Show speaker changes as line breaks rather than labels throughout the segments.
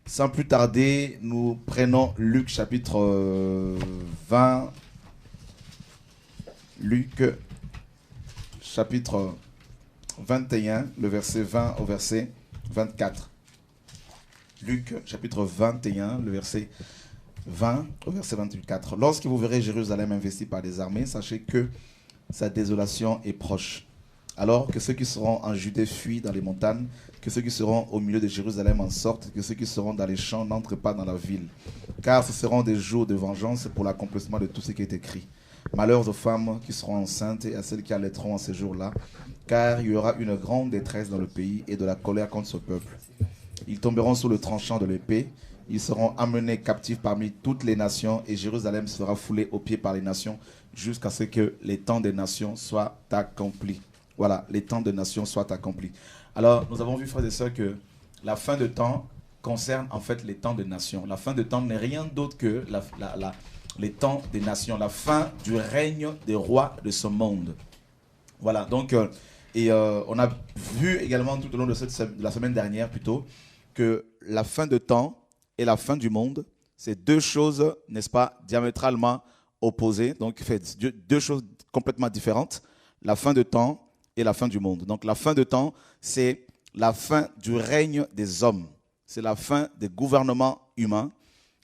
Sans plus tarder, nous prenons Luc chapitre 20. Luc chapitre 21, le verset 20 au verset 24. Luc chapitre 21, le verset 20 au verset 24. Lorsque vous verrez Jérusalem investie par des armées, sachez que sa désolation est proche. Alors que ceux qui seront en Judée fuient dans les montagnes, que ceux qui seront au milieu de Jérusalem en sortent, que ceux qui seront dans les champs n'entrent pas dans la ville. Car ce seront des jours de vengeance pour l'accomplissement de tout ce qui est écrit. Malheur aux femmes qui seront enceintes et à celles qui allaiteront en ces jours-là, car il y aura une grande détresse dans le pays et de la colère contre ce peuple. Ils tomberont sous le tranchant de l'épée, ils seront amenés captifs parmi toutes les nations et Jérusalem sera foulée aux pieds par les nations jusqu'à ce que les temps des nations soient accomplis. Voilà, les temps des nations soient accomplis. Alors, nous avons vu, frères et sœurs, que la fin de temps concerne en fait les temps des nations. La fin de temps n'est rien d'autre que les temps des nations, la fin du règne des rois de ce monde. Voilà, donc, on a vu également tout au long de la semaine dernière plutôt, que la fin de temps et la fin du monde, c'est deux choses, n'est-ce pas, diamétralement opposées, donc deux choses complètement différentes, la fin de temps et la fin du monde. Donc la fin de temps, c'est la fin du règne des hommes, c'est la fin des gouvernements humains,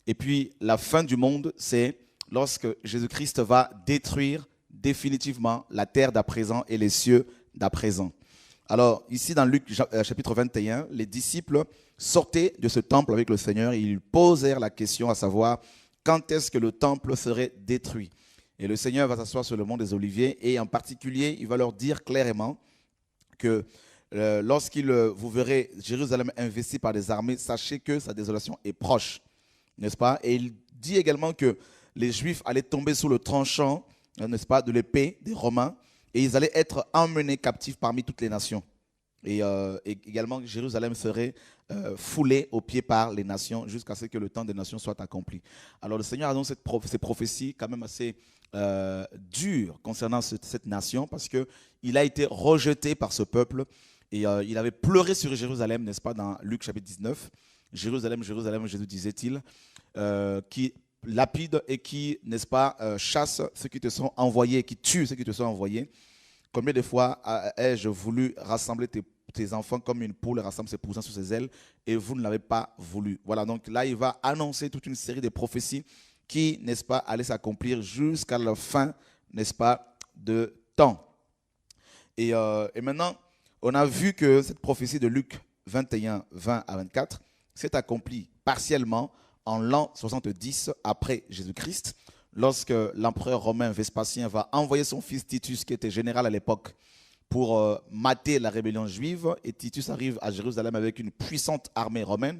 et puis la fin du monde, c'est lorsque Jésus-Christ va détruire définitivement la terre d'à présent et les cieux d'à présent. Alors, ici dans Luc chapitre 21, les disciples sortaient de ce temple avec le Seigneur et ils posèrent la question à savoir quand est-ce que le temple serait détruit. Et le Seigneur va s'asseoir sur le mont des Oliviers et en particulier, il va leur dire clairement que vous verrez Jérusalem investie par des armées, sachez que sa désolation est proche, n'est-ce pas? Et il dit également que les Juifs allaient tomber sous le tranchant, n'est-ce pas, de l'épée des Romains, et ils allaient être emmenés captifs parmi toutes les nations. Et également, Jérusalem serait foulée aux pieds par les nations jusqu'à ce que le temps des nations soit accompli. Alors le Seigneur annonce ces prophéties quand même assez dures concernant cette nation parce qu'il a été rejeté par ce peuple et il avait pleuré sur Jérusalem, n'est-ce pas, dans Luc chapitre 19. Jérusalem, Jérusalem, Jésus disait-il, qui lapide et qui, n'est-ce pas, chasse ceux qui te sont envoyés, qui tue ceux qui te sont envoyés. Combien de fois ai-je voulu rassembler tes enfants comme une poule rassemble ses poussins sous ses ailes et vous ne l'avez pas voulu. Voilà, donc là, il va annoncer toute une série de prophéties qui, n'est-ce pas, allaient s'accomplir jusqu'à la fin, n'est-ce pas, de temps. Et maintenant, on a vu que cette prophétie de Luc 21, 20 à 24 s'est accomplie partiellement en l'an 70 après Jésus-Christ, lorsque l'empereur romain Vespasien va envoyer son fils Titus, qui était général à l'époque, pour mater la rébellion juive. Et Titus arrive à Jérusalem avec une puissante armée romaine.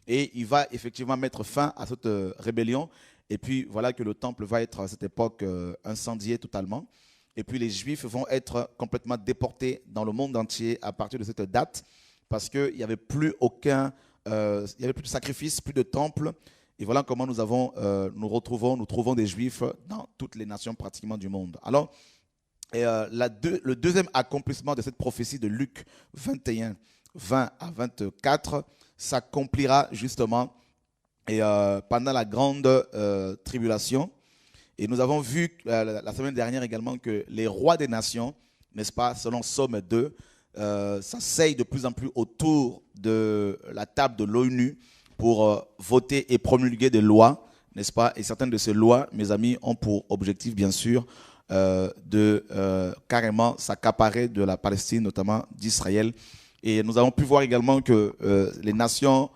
Et il va effectivement mettre fin à cette rébellion. Et puis voilà que le temple va être à cette époque incendié totalement. Et puis les Juifs vont être complètement déportés dans le monde entier à partir de cette date, parce qu'il n'y avait plus il n'y avait plus de sacrifices, plus de temples. Et voilà comment nous trouvons des Juifs dans toutes les nations pratiquement du monde. Alors, le deuxième accomplissement de cette prophétie de Luc 21, 20 à 24 s'accomplira justement pendant la grande tribulation. Et nous avons vu la semaine dernière également que les rois des nations, n'est-ce pas, selon Somme 2, s'asseyent de plus en plus autour de la table de l'ONU pour voter et promulguer des lois, n'est-ce pas? Et certaines de ces lois, mes amis, ont pour objectif, bien sûr, de carrément s'accaparer de la Palestine, notamment d'Israël. Et nous avons pu voir également que les nations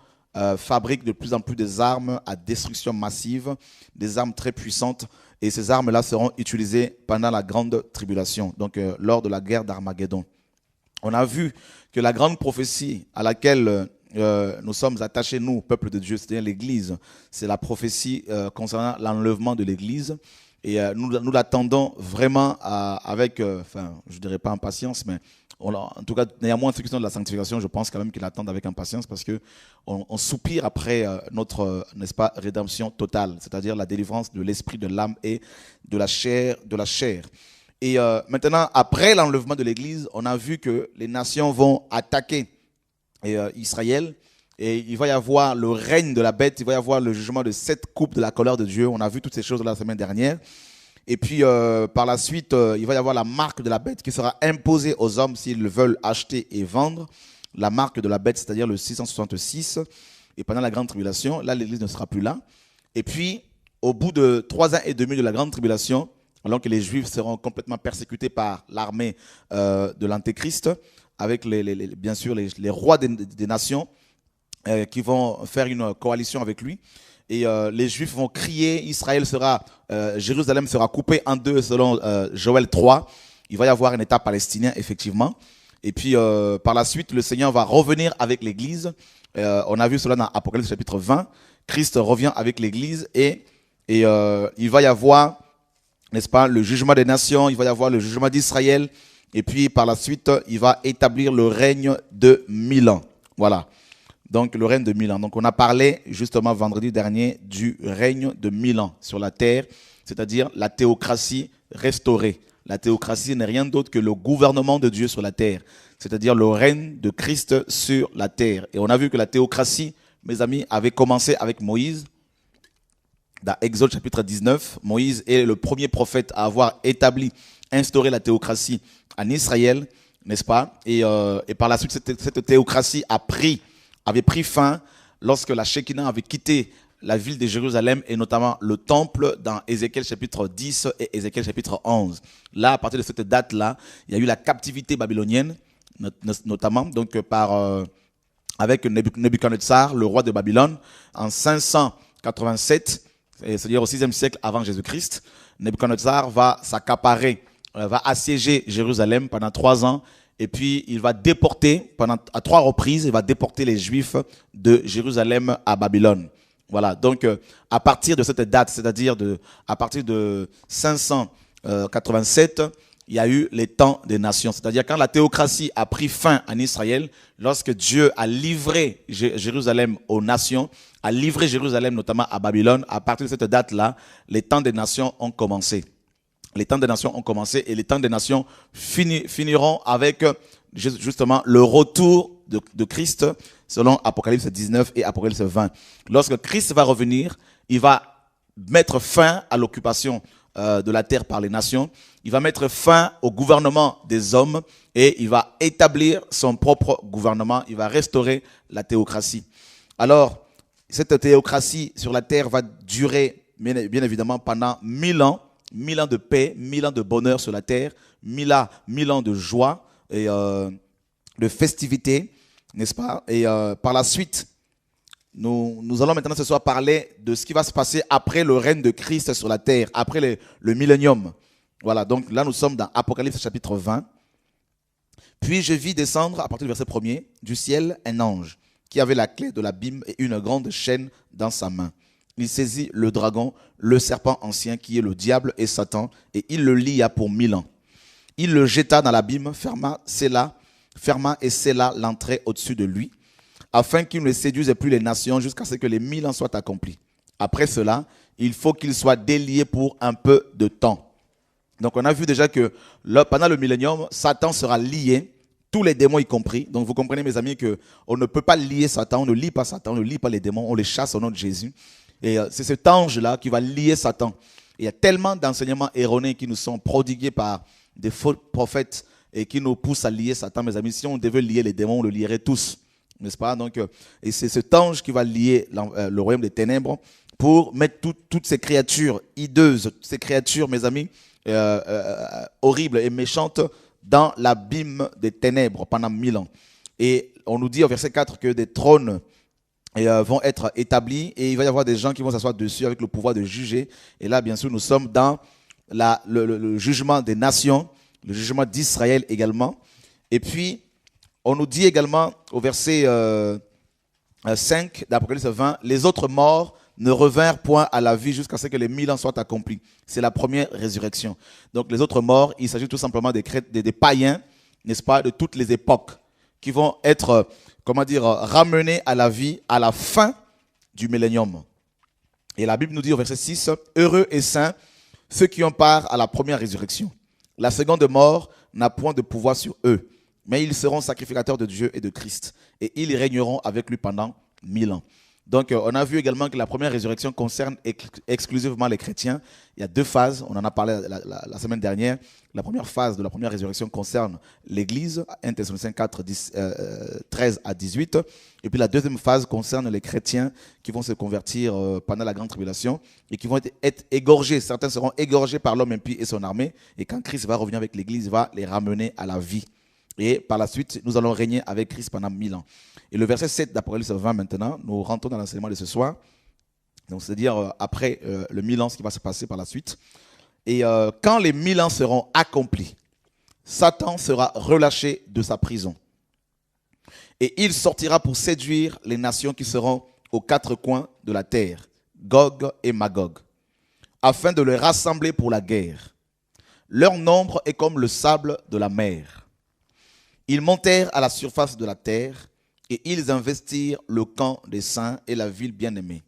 fabriquent de plus en plus des armes à destruction massive, des armes très puissantes. Et ces armes-là seront utilisées pendant la grande tribulation, donc lors de la guerre d'Armageddon. On a vu que la grande prophétie à laquelle nous sommes attachés, nous, peuple de Dieu, c'est-à-dire l'Église, c'est la prophétie concernant l'enlèvement de l'Église. Et nous l'attendons vraiment avec, je ne dirais pas impatience, mais en tout cas, néanmoins, ceux qui sont de la sanctification, je pense quand même qu'ils l'attendent avec impatience parce qu'on soupire après notre, n'est-ce pas, rédemption totale, c'est-à-dire la délivrance de l'esprit, de l'âme et de la chair. Et maintenant, après l'enlèvement de l'Église, on a vu que les nations vont attaquer Israël Et il va y avoir le règne de la bête, il va y avoir le jugement de 7 coupes de la colère de Dieu. On a vu toutes ces choses la semaine dernière. Et puis par la suite, il va y avoir la marque de la bête qui sera imposée aux hommes s'ils veulent acheter et vendre. La marque de la bête, c'est-à-dire le 666. Et pendant la grande tribulation, là l'église ne sera plus là. Et puis au bout de 3 ans et demi de la grande tribulation, alors que les Juifs seront complètement persécutés par l'armée de l'Antéchrist, avec bien sûr les rois des nations qui vont faire une coalition avec lui. Et les Juifs vont crier, Jérusalem sera coupée en deux selon Joël 3. Il va y avoir un État palestinien, effectivement. Et puis par la suite, le Seigneur va revenir avec l'Église. On a vu cela dans Apocalypse chapitre 20. Christ revient avec l'Église et il va y avoir, n'est-ce pas, le jugement des nations, il va y avoir le jugement d'Israël. Et puis par la suite, il va établir le règne de 1000 ans. Voilà. Donc le règne de 1000 ans. Donc on a parlé justement vendredi dernier du règne de 1000 ans sur la terre, c'est-à-dire la théocratie restaurée. La théocratie n'est rien d'autre que le gouvernement de Dieu sur la terre, c'est-à-dire le règne de Christ sur la terre. Et on a vu que la théocratie, mes amis, avait commencé avec Moïse. Dans Exode chapitre 19, Moïse est le premier prophète à avoir instauré la théocratie en Israël, n'est-ce pas? Et par la suite, cette théocratie avait pris fin lorsque la Shekinah avait quitté la ville de Jérusalem et notamment le temple dans Ézéchiel chapitre 10 et Ézéchiel chapitre 11. Là, à partir de cette date-là, il y a eu la captivité babylonienne, notamment donc avec Nebuchadnezzar, le roi de Babylone, en 587, c'est-à-dire au 6e siècle avant Jésus-Christ. Nebuchadnezzar va s'accaparer, va assiéger Jérusalem pendant 3 ans. Et puis, il va déporter, à 3 reprises, il va déporter les Juifs de Jérusalem à Babylone. Voilà, donc à partir de cette date, c'est-à-dire à partir de 587, il y a eu les temps des nations. C'est-à-dire quand la théocratie a pris fin en Israël, lorsque Dieu a livré Jérusalem aux nations, a livré Jérusalem notamment à Babylone, à partir de cette date-là, les temps des nations ont commencé. Les temps des nations ont commencé et les temps des nations finiront avec justement le retour de Christ selon Apocalypse 19 et Apocalypse 20. Lorsque Christ va revenir, il va mettre fin à l'occupation de la terre par les nations. Il va mettre fin au gouvernement des hommes et il va établir son propre gouvernement. Il va restaurer la théocratie. Alors, cette théocratie sur la terre va durer bien évidemment pendant 1000 ans. 1000 ans de paix, 1000 ans de bonheur sur la terre, 1000 ans de joie et de festivité, n'est-ce pas? Et par la suite, nous allons maintenant ce soir parler de ce qui va se passer après le règne de Christ sur la terre, après le millénium. Voilà, donc là nous sommes dans Apocalypse chapitre 20. Puis je vis descendre, à partir du verset 1er, du ciel un ange qui avait la clé de l'abîme et une grande chaîne dans sa main. Il saisit le dragon, le serpent ancien qui est le diable et Satan, et il le lia pour 1000 ans. Il le jeta dans l'abîme, ferma et scella l'entrée au-dessus de lui, afin qu'il ne séduise plus les nations jusqu'à ce que les 1000 ans soient accomplis. Après cela, il faut qu'il soit délié pour un peu de temps. Donc on a vu déjà que pendant le millénium, Satan sera lié, tous les démons y compris. Donc vous comprenez mes amis qu'on ne peut pas lier Satan, on ne lie pas Satan, on ne lie pas les démons, on les chasse au nom de Jésus. Et c'est cet ange-là qui va lier Satan. Et il y a tellement d'enseignements erronés qui nous sont prodigués par des faux prophètes et qui nous poussent à lier Satan, mes amis. Si on devait lier les démons, on le lierait tous, n'est-ce pas? Donc, et c'est cet ange qui va lier le royaume des ténèbres pour mettre toutes ces créatures hideuses, ces créatures, mes amis, horribles et méchantes dans l'abîme des ténèbres pendant 1000 ans. Et on nous dit au verset 4 que des trônes vont être établis et il va y avoir des gens qui vont s'asseoir dessus avec le pouvoir de juger. Et là, bien sûr, nous sommes dans le jugement des nations, le jugement d'Israël également. Et puis, on nous dit également au verset 5 d'Apocalypse 20, les autres morts ne revinrent point à la vie jusqu'à ce que les 1000 ans soient accomplis. C'est la première résurrection. Donc les autres morts, il s'agit tout simplement des païens, n'est-ce pas, de toutes les époques, qui vont être ramenés à la vie à la fin du millénium. Et la Bible nous dit au verset 6, heureux et saints ceux qui ont part à la première résurrection. La seconde mort n'a point de pouvoir sur eux, mais ils seront sacrificateurs de Dieu et de Christ, et ils régneront avec lui pendant 1000 ans. Donc, on a vu également que la première résurrection concerne exclusivement les chrétiens. Il y a deux phases, on en a parlé la semaine dernière. La première phase de la première résurrection concerne l'Église, 1 Thessaloniciens 4, 13 à 18. Et puis la deuxième phase concerne les chrétiens qui vont se convertir pendant la grande tribulation et qui vont être égorgés. Certains seront égorgés par l'homme impie et son armée. Et quand Christ va revenir avec l'Église, il va les ramener à la vie. Et par la suite, nous allons régner avec Christ pendant 1000 ans. Et le verset 7 d'Apocalypse 20 maintenant, nous rentrons dans l'enseignement de ce soir. Donc c'est-à-dire après le 1000 ans, ce qui va se passer par la suite. Et quand les 1000 ans seront accomplis, Satan sera relâché de sa prison. Et il sortira pour séduire les nations qui seront aux quatre coins de la terre, Gog et Magog, afin de les rassembler pour la guerre. Leur nombre est comme le sable de la mer. Ils montèrent à la surface de la terre et ils investirent le camp des saints et la ville bien-aimée.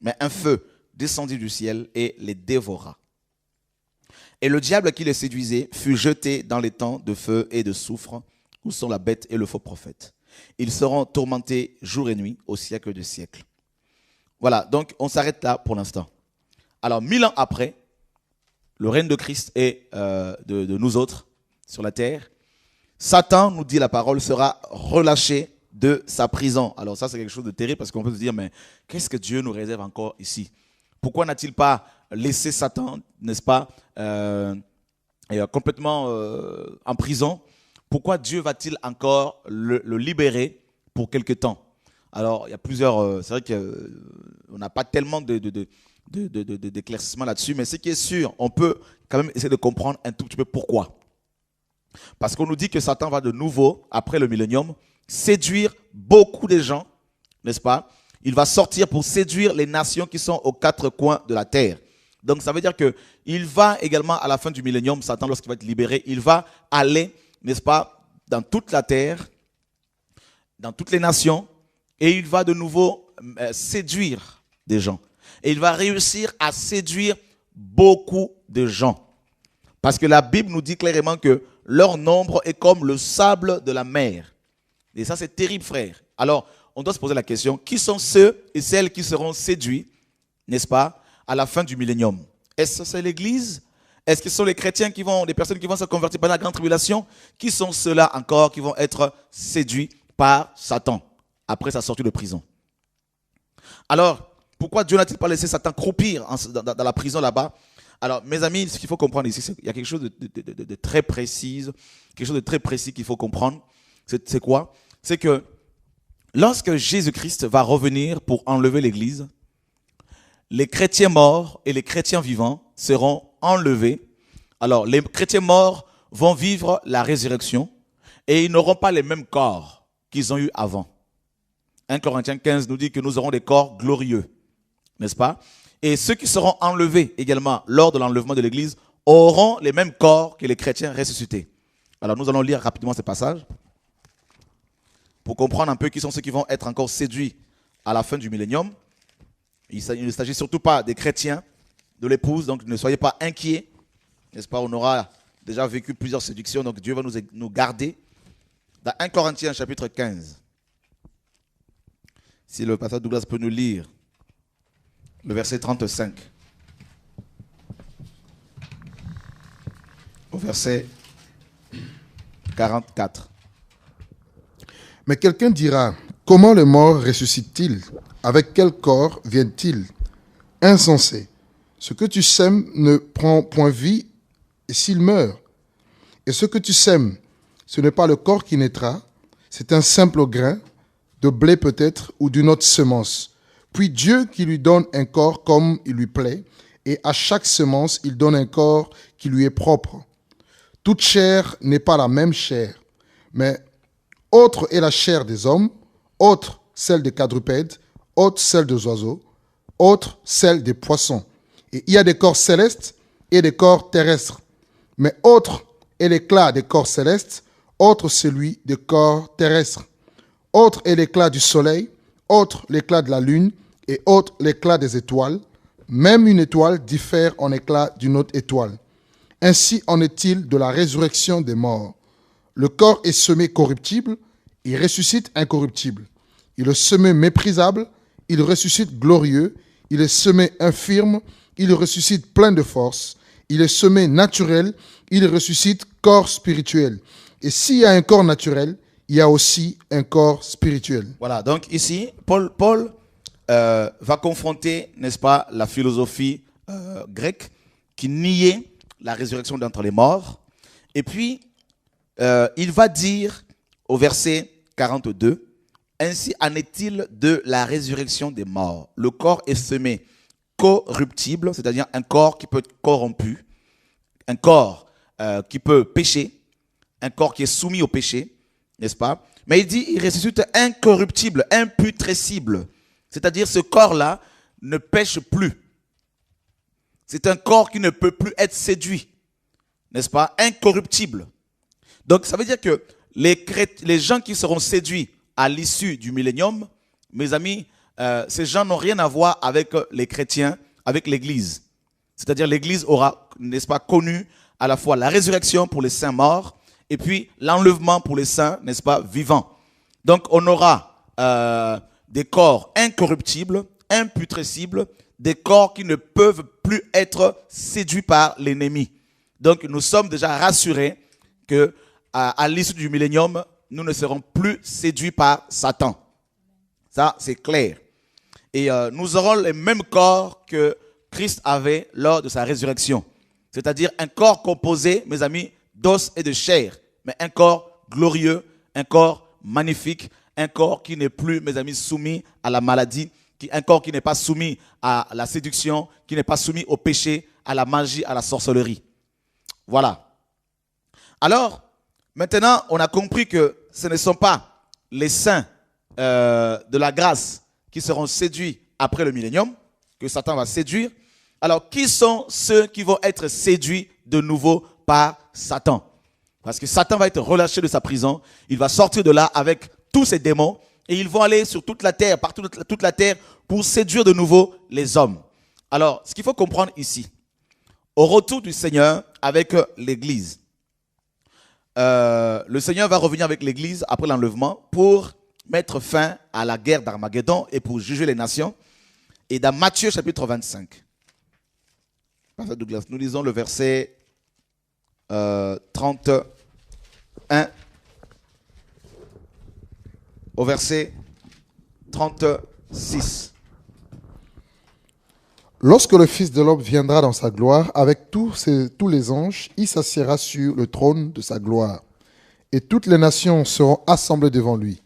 Mais un feu descendit du ciel et les dévora. Et le diable qui les séduisait fut jeté dans les temps de feu et de soufre, où sont la bête et le faux prophète. Ils seront tourmentés jour et nuit au siècle des siècles. Voilà, donc on s'arrête là pour l'instant. Alors 1000 ans après, le règne de Christ et de nous autres sur la terre, Satan, nous dit la parole, sera relâché de sa prison. Alors ça, c'est quelque chose de terrible parce qu'on peut se dire, mais qu'est-ce que Dieu nous réserve encore ici? Pourquoi n'a-t-il pas laissé Satan, n'est-ce pas, complètement en prison? Pourquoi Dieu va-t-il encore le libérer pour quelque temps? Alors, il y a plusieurs... c'est vrai qu'on n'a pas tellement d'éclaircissement là-dessus, mais ce qui est sûr, on peut quand même essayer de comprendre un tout petit peu pourquoi. Parce qu'on nous dit que Satan va de nouveau, après le millénium, séduire beaucoup de gens, n'est-ce pas? Il va sortir pour séduire les nations qui sont aux quatre coins de la terre. Donc ça veut dire qu'il va également, à la fin du millénium, Satan, lorsqu'il va être libéré, il va aller, n'est-ce pas, dans toute la terre, dans toutes les nations, et il va de nouveau séduire des gens. Et il va réussir à séduire beaucoup de gens. Parce que la Bible nous dit clairement que leur nombre est comme le sable de la mer. Et ça, c'est terrible, frère. Alors, on doit se poser la question, qui sont ceux et celles qui seront séduits, n'est-ce pas, à la fin du millénium? Est-ce que c'est l'Église? Est-ce que ce sont les chrétiens les personnes qui vont se convertir pendant la grande tribulation? Qui sont ceux-là encore qui vont être séduits par Satan après sa sortie de prison? Alors, pourquoi Dieu n'a-t-il pas laissé Satan croupir dans la prison là-bas? Alors, mes amis, ce qu'il faut comprendre ici, c'est qu'il y a quelque chose de très précis, quelque chose de très précis qu'il faut comprendre. C'est quoi? C'est que lorsque Jésus-Christ va revenir pour enlever l'Église, les chrétiens morts et les chrétiens vivants seront enlevés. Alors, les chrétiens morts vont vivre la résurrection et ils n'auront pas les mêmes corps qu'ils ont eu avant. 1 Corinthiens 15 nous dit que nous aurons des corps glorieux, n'est-ce pas? Et ceux qui seront enlevés également lors de l'enlèvement de l'Église auront les mêmes corps que les chrétiens ressuscités. Alors nous allons lire rapidement ce passage pour comprendre un peu qui sont ceux qui vont être encore séduits à la fin du millénium. Il ne s'agit surtout pas des chrétiens, de l'épouse, donc ne soyez pas inquiets, n'est-ce pas? On aura déjà vécu plusieurs séductions, donc Dieu va nous garder. Dans 1 Corinthiens chapitre 15, si le pasteur Douglas peut nous lire le verset 35 au verset 44.
Mais quelqu'un dira, comment les morts ressuscitent-ils? Avec quel corps viennent-ils? Insensé. Ce que tu sèmes ne prend point vie et s'il meurt. Et ce que tu sèmes, ce n'est pas le corps qui naîtra, c'est un simple grain de blé peut-être ou d'une autre semence. Puis Dieu qui lui donne un corps comme il lui plaît, et à chaque semence, il donne un corps qui lui est propre. Toute chair n'est pas la même chair, mais autre est la chair des hommes, autre celle des quadrupèdes, autre celle des oiseaux, autre celle des poissons. Et il y a des corps célestes et des corps terrestres, mais autre est l'éclat des corps célestes, autre celui des corps terrestres. Autre est l'éclat du soleil, autre l'éclat de la lune, et autre l'éclat des étoiles. Même une étoile diffère en éclat d'une autre étoile. Ainsi en est-il de la résurrection des morts. Le corps est semé corruptible, il ressuscite incorruptible. Il est semé méprisable, il ressuscite glorieux. Il est semé infirme, il ressuscite plein de force. Il est semé naturel, il ressuscite corps spirituel. Et s'il y a un corps naturel, il y a aussi un corps spirituel.
Voilà, donc ici, Paul va confronter, n'est-ce pas, la philosophie grecque qui niait la résurrection d'entre les morts. Et puis, il va dire au verset 42, « Ainsi en est-il de la résurrection des morts. Le corps est semé corruptible, c'est-à-dire un corps qui peut être corrompu, un corps qui peut pécher, un corps qui est soumis au péché, n'est-ce pas? Mais il dit, il ressuscite incorruptible, imputrescible. C'est-à-dire ce corps-là ne pêche plus. C'est un corps qui ne peut plus être séduit, n'est-ce pas? Incorruptible. Donc ça veut dire que les gens qui seront séduits à l'issue du millénium, mes amis, ces gens n'ont rien à voir avec les chrétiens, avec l'Église. C'est-à-dire l'Église aura, n'est-ce pas, connu à la fois la résurrection pour les saints morts et puis l'enlèvement pour les saints, n'est-ce pas, vivants. Donc on aura des corps incorruptibles, imputrescibles, des corps qui ne peuvent plus être séduits par l'ennemi. Donc nous sommes déjà rassurés que à l'issue du millénium, nous ne serons plus séduits par Satan. Ça, c'est clair. Et nous aurons les mêmes corps que Christ avait lors de sa résurrection. C'est-à-dire un corps composé, mes amis, d'os et de chair. Mais un corps glorieux, un corps magnifique, un corps qui n'est plus, mes amis, soumis à la maladie, un corps qui n'est pas soumis à la séduction, qui n'est pas soumis au péché, à la magie, à la sorcellerie. Voilà. Alors, maintenant, on a compris que ce ne sont pas les saints de la grâce qui seront séduits après le millénium, que Satan va séduire. Alors, qui sont ceux qui vont être séduits de nouveau par Satan? Parce que Satan va être relâché de sa prison, il va sortir de là avec tous ses démons et ils vont aller sur toute la terre, partout toute la terre pour séduire de nouveau les hommes. Alors, ce qu'il faut comprendre ici, au retour du Seigneur avec l'Église, le Seigneur va revenir avec l'Église après l'enlèvement pour mettre fin à la guerre d'Armageddon et pour juger les nations. Et dans Matthieu chapitre 25, Pasteur Douglas, nous lisons le verset 31 au verset 36.
Lorsque le Fils de l'homme viendra dans sa gloire, avec tous les anges, il s'assiera sur le trône de sa gloire. Et toutes les nations seront assemblées devant lui.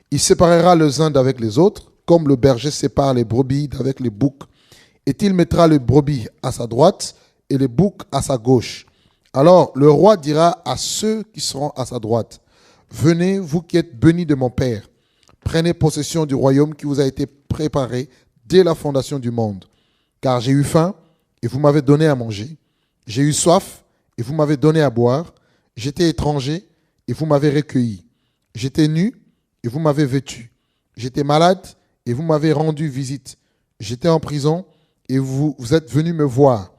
Il séparera les uns d'avec les autres, comme le berger sépare les brebis d'avec les boucs. Et il mettra les brebis à sa droite et les boucs à sa gauche. Alors le roi dira à ceux qui seront à sa droite, « Venez, vous qui êtes bénis de mon Père, prenez possession du royaume qui vous a été préparé dès la fondation du monde. Car j'ai eu faim, et vous m'avez donné à manger. J'ai eu soif, et vous m'avez donné à boire. J'étais étranger, et vous m'avez recueilli. J'étais nu, et vous m'avez vêtu. J'étais malade, et vous m'avez rendu visite. J'étais en prison, et vous êtes venus me voir. »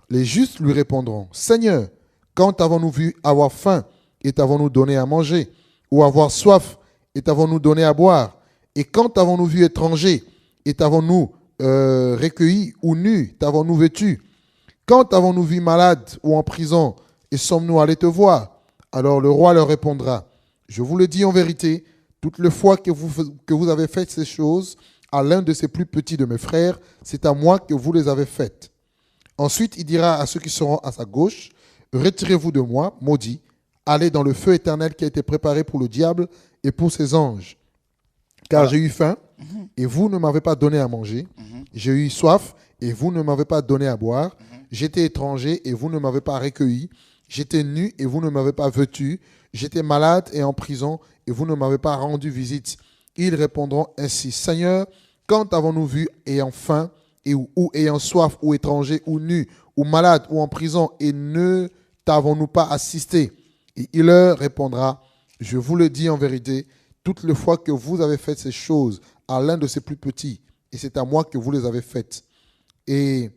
Les justes lui répondront, « Seigneur, quand avons-nous vu avoir faim, et t'avons-nous donné à manger? Ou avoir soif, et t'avons-nous donné à boire? Et quand avons-nous vu étranger, et t'avons-nous recueilli, ou nu, t'avons-nous vêtu? Quand avons-nous vu malade ou en prison, et sommes-nous allés te voir? » Alors le roi leur répondra, « Je vous le dis en vérité, toutes les fois que vous avez fait ces choses à l'un de ces plus petits de mes frères, c'est à moi que vous les avez faites. » Ensuite, il dira à ceux qui seront à sa gauche, « Retirez-vous de moi, maudits, allez dans le feu éternel qui a été préparé pour le diable et pour ses anges. Car j'ai eu faim, et vous ne m'avez pas donné à manger. J'ai eu soif, et vous ne m'avez pas donné à boire. J'étais étranger, et vous ne m'avez pas recueilli. J'étais nu, et vous ne m'avez pas vêtu. J'étais malade et en prison, et vous ne m'avez pas rendu visite. » Ils répondront ainsi, « Seigneur, quand avons-nous vu ayant faim, ou ayant soif, ou étranger, ou nu, ou malade, ou en prison, et ne t'avons-nous pas assisté? » Et il leur répondra, « Je vous le dis en vérité, toutes les fois que vous avez fait ces choses à l'un de ces plus petits, et c'est à moi que vous les avez faites. Et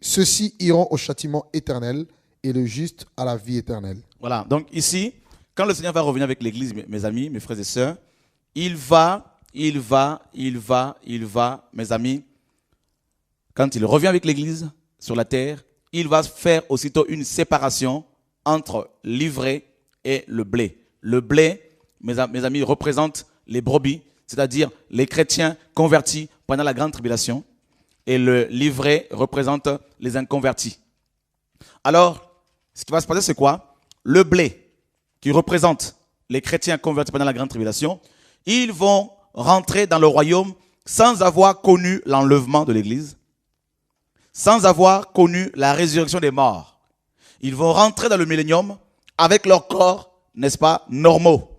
ceux-ci iront au châtiment éternel, et le juste à la vie éternelle. » Voilà,
donc ici, quand le Seigneur va revenir avec l'Église, mes amis, mes frères et sœurs, il va il va, mes amis, quand il revient avec l'Église sur la terre, il va faire aussitôt une séparation entre l'ivraie et le blé. Le blé, mes amis, représente les brebis, c'est-à-dire les chrétiens convertis pendant la grande tribulation. Et l'ivraie représente les inconvertis. Alors, ce qui va se passer, c'est quoi? Le blé, qui représente les chrétiens convertis pendant la grande tribulation, ils vont rentrer dans le royaume sans avoir connu l'enlèvement de l'Église, sans avoir connu la résurrection des morts. Ils vont rentrer dans le millénium avec leurs corps, n'est-ce pas, normaux,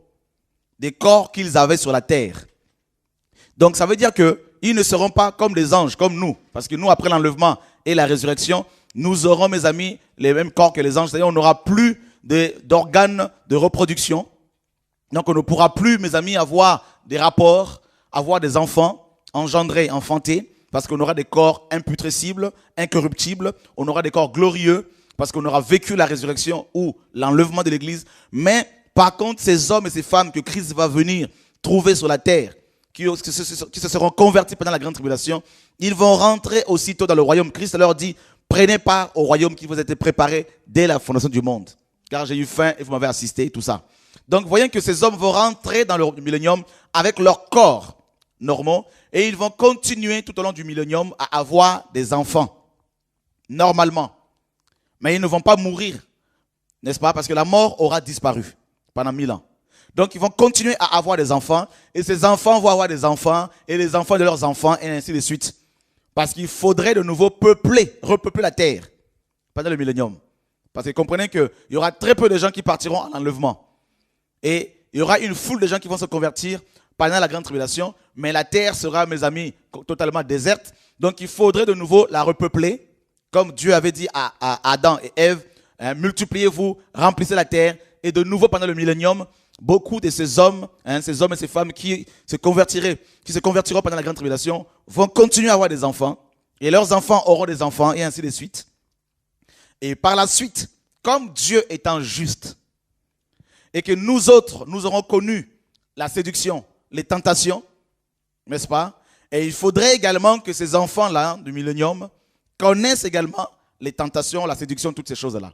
des corps qu'ils avaient sur la terre. Donc ça veut dire qu'ils ne seront pas comme des anges, comme nous, parce que nous, après l'enlèvement et la résurrection, nous aurons, mes amis, les mêmes corps que les anges, c'est-à-dire on n'aura plus d'organes de reproduction. Donc on ne pourra plus, mes amis, avoir des rapports, avoir des enfants, engendrer, enfanter, parce qu'on aura des corps imputrescibles, incorruptibles, on aura des corps glorieux, parce qu'on aura vécu la résurrection ou l'enlèvement de l'Église. Mais par contre, ces hommes et ces femmes que Christ va venir trouver sur la terre, qui se seront convertis pendant la grande tribulation, ils vont rentrer aussitôt dans le royaume. Christ leur dit, prenez part au royaume qui vous a été préparé dès la fondation du monde. Car j'ai eu faim et vous m'avez assisté, tout ça. Donc, voyez que ces hommes vont rentrer dans le millénium avec leur corps normaux et ils vont continuer tout au long du millénium à avoir des enfants, normalement. Mais ils ne vont pas mourir, n'est-ce pas? Parce que la mort aura disparu pendant 1000 ans. Donc, ils vont continuer à avoir des enfants et ces enfants vont avoir des enfants et les enfants de leurs enfants et ainsi de suite. Parce qu'il faudrait de nouveau repeupler la terre pendant le millénium. Parce que comprenez qu'il y aura très peu de gens qui partiront en enlèvement. Et il y aura une foule de gens qui vont se convertir pendant la grande tribulation. Mais la terre sera, mes amis, totalement déserte. Donc il faudrait de nouveau la repeupler. Comme Dieu avait dit à Adam et Ève, multipliez-vous, remplissez la terre. Et de nouveau pendant le millénium, beaucoup de ces hommes et ces femmes qui se convertiront pendant la grande tribulation, vont continuer à avoir des enfants. Et leurs enfants auront des enfants et ainsi de suite. Et par la suite, comme Dieu étant juste, et que nous autres, nous aurons connu la séduction, les tentations, n'est-ce pas? Et il faudrait également que ces enfants-là du millénium connaissent également les tentations, la séduction, toutes ces choses-là.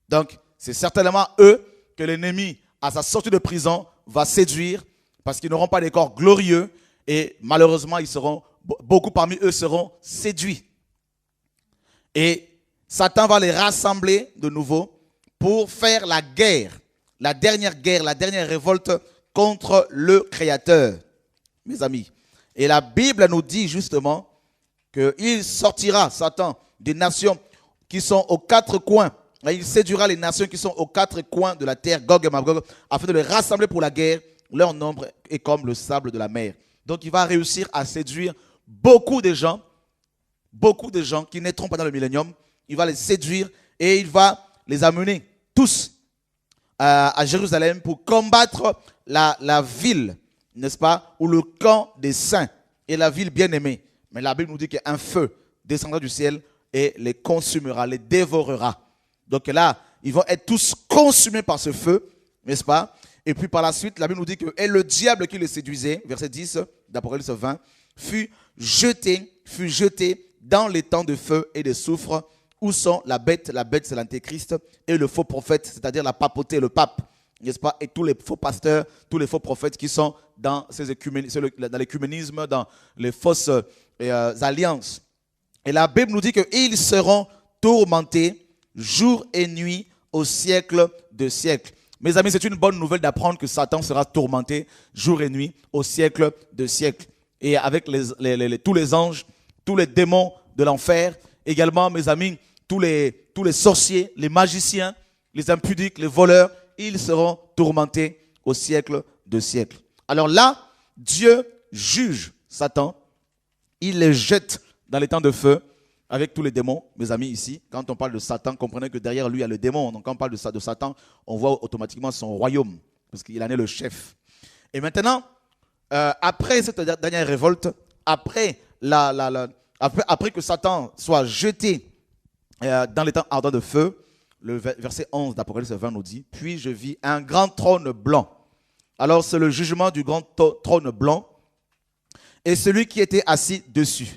Donc, c'est certainement eux que l'ennemi, à sa sortie de prison, va séduire parce qu'ils n'auront pas des corps glorieux et malheureusement, beaucoup parmi eux seront séduits. Et Satan va les rassembler de nouveau pour faire la guerre, la dernière révolte contre le Créateur, mes amis. Et la Bible nous dit justement qu'il sortira, Satan, des nations qui sont aux quatre coins. Et il séduira les nations qui sont aux quatre coins de la terre, Gog et Magog, afin de les rassembler pour la guerre. Leur nombre est comme le sable de la mer. Donc il va réussir à séduire beaucoup de gens qui naîtront pendant le millénium. Il va les séduire et il va les amener tous à Jérusalem pour combattre la ville, n'est-ce pas, ou le camp des saints et la ville bien-aimée. Mais la Bible nous dit qu'un feu descendra du ciel et les consumera, les dévorera. Donc là, ils vont être tous consumés par ce feu, n'est-ce pas? Et puis par la suite, la Bible nous dit que et le diable qui les séduisait, verset 10 d'Apocalypse 20, fut jeté dans les temps de feu et de soufre. Où sont la bête c'est l'antéchrist et le faux prophète, c'est-à-dire la papauté, le pape, n'est-ce pas? Et tous les faux pasteurs, tous les faux prophètes qui sont dans l'écuménisme, dans les fausses alliances. Et la Bible nous dit qu'ils seront tourmentés jour et nuit au siècle de siècles. Mes amis, c'est une bonne nouvelle d'apprendre que Satan sera tourmenté jour et nuit au siècle de siècles. Et avec tous les anges, tous les démons de l'enfer, également, mes amis, tous les sorciers, les magiciens, les impudiques, les voleurs, ils seront tourmentés au siècle de siècles. Alors là, Dieu juge Satan, il les jette dans les temps de feu avec tous les démons, mes amis, ici. Quand on parle de Satan, comprenez que derrière lui, il y a le démon. Donc quand on parle de Satan, on voit automatiquement son royaume, parce qu'il en est le chef. Et maintenant, après cette dernière révolte, après que Satan soit jeté dans les temps ardents de feu, le verset 11 d'Apocalypse 20 nous dit, « Puis je vis un grand trône blanc. » Alors c'est le jugement du grand trône blanc et celui qui était assis dessus.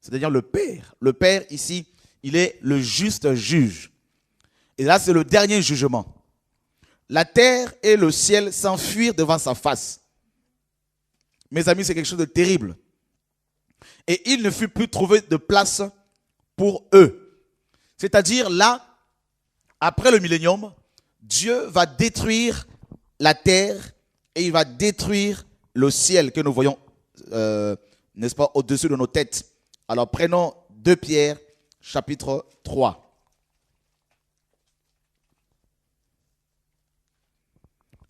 C'est-à-dire le Père. Le Père ici, il est le juste juge. Et là, c'est le dernier jugement. La terre et le ciel s'enfuirent devant sa face. Mes amis, c'est quelque chose de terrible. Et il ne fut plus trouvé de place pour eux. C'est-à-dire là, après le millénium, Dieu va détruire la terre et il va détruire le ciel que nous voyons, n'est-ce pas, au-dessus de nos têtes. Alors prenons 2 Pierre, chapitre 3.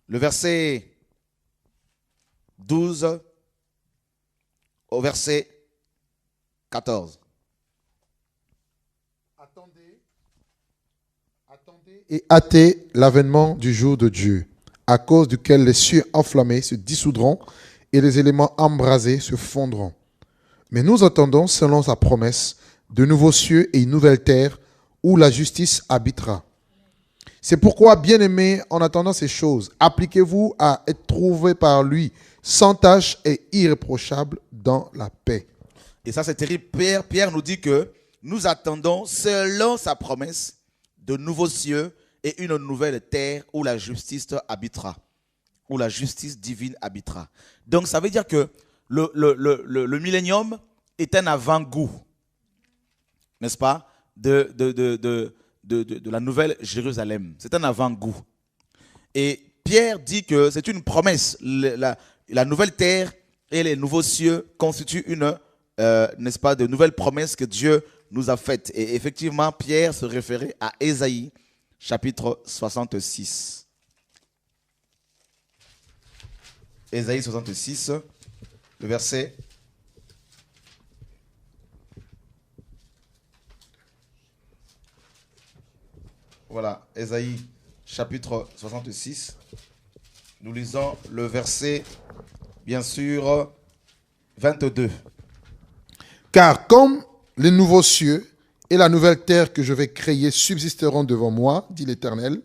Le verset 12 au verset 14.
Attendez et hâtez l'avènement du jour de Dieu, à cause duquel les cieux enflammés se dissoudront et les éléments embrasés se fondront. Mais nous attendons, selon sa promesse, de nouveaux cieux et une nouvelle terre où la justice habitera. C'est pourquoi, bien-aimés, en attendant ces choses, appliquez-vous à être trouvés par lui, sans tache et irréprochable dans la paix.
Et ça, c'est terrible. Pierre nous dit que nous attendons, selon sa promesse, de nouveaux cieux et une nouvelle terre où la justice habitera, où la justice divine habitera. Donc, ça veut dire que le millénium est un avant-goût, n'est-ce pas, de la nouvelle Jérusalem. C'est un avant-goût. Et Pierre dit que c'est une promesse. La nouvelle terre et les nouveaux cieux constituent une, n'est-ce pas, de nouvelles promesses que Dieu nous a faites. Et effectivement, Pierre se référait à Ésaïe, chapitre 66. Ésaïe 66, le verset. Voilà, Ésaïe chapitre 66. Nous lisons le verset, bien sûr, 22.
Car comme les nouveaux cieux et la nouvelle terre que je vais créer subsisteront devant moi, dit l'Éternel,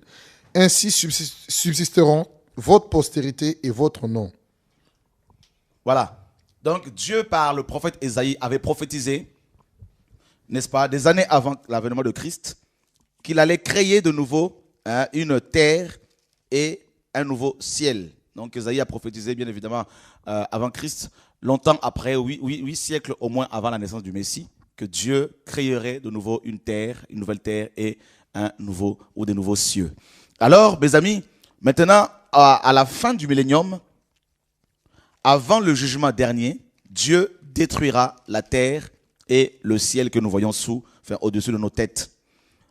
ainsi subsisteront votre postérité et votre nom.
Voilà. Donc Dieu, par le prophète Ésaïe, avait prophétisé, n'est-ce pas, des années avant l'avènement de Christ, qu'il allait créer de nouveau une terre et un nouveau ciel. Donc Ésaïe a prophétisé bien évidemment avant Christ, longtemps après, 8 siècles au moins avant la naissance du Messie, que Dieu créerait de nouveau une terre, une nouvelle terre et un nouveau ou des nouveaux cieux. Alors, mes amis, maintenant, à la fin du millénium, avant le jugement dernier, Dieu détruira la terre et le ciel que nous voyons au-dessus de nos têtes.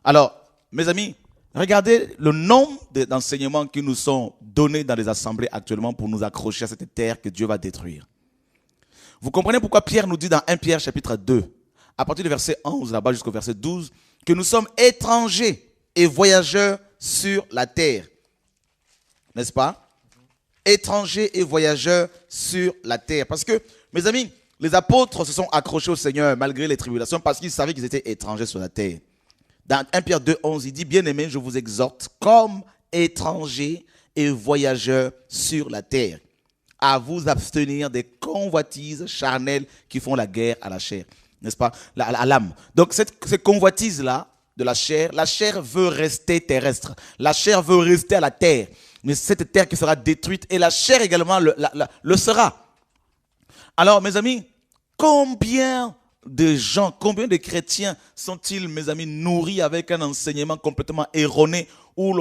Alors, mes amis, regardez le nombre d'enseignements qui nous sont donnés dans les assemblées actuellement pour nous accrocher à cette terre que Dieu va détruire. Vous comprenez pourquoi Pierre nous dit dans 1 Pierre chapitre 2, à partir du verset 11 là-bas jusqu'au verset 12, que nous sommes étrangers et voyageurs sur la terre. N'est-ce pas? Étrangers et voyageurs sur la terre. Parce que, mes amis, les apôtres se sont accrochés au Seigneur malgré les tribulations parce qu'ils savaient qu'ils étaient étrangers sur la terre. Dans 1 Pierre 2, 11, il dit, bien-aimés, je vous exhorte comme étrangers et voyageurs sur la terre, à vous abstenir des convoitises charnelles qui font la guerre à la chair, n'est-ce pas, à l'âme. Donc cette convoitise-là de la chair veut rester terrestre. La chair veut rester à la terre. Mais cette terre qui sera détruite et la chair également le sera. Alors mes amis, combien de gens, combien de chrétiens sont-ils, mes amis, nourris avec un enseignement complètement erroné où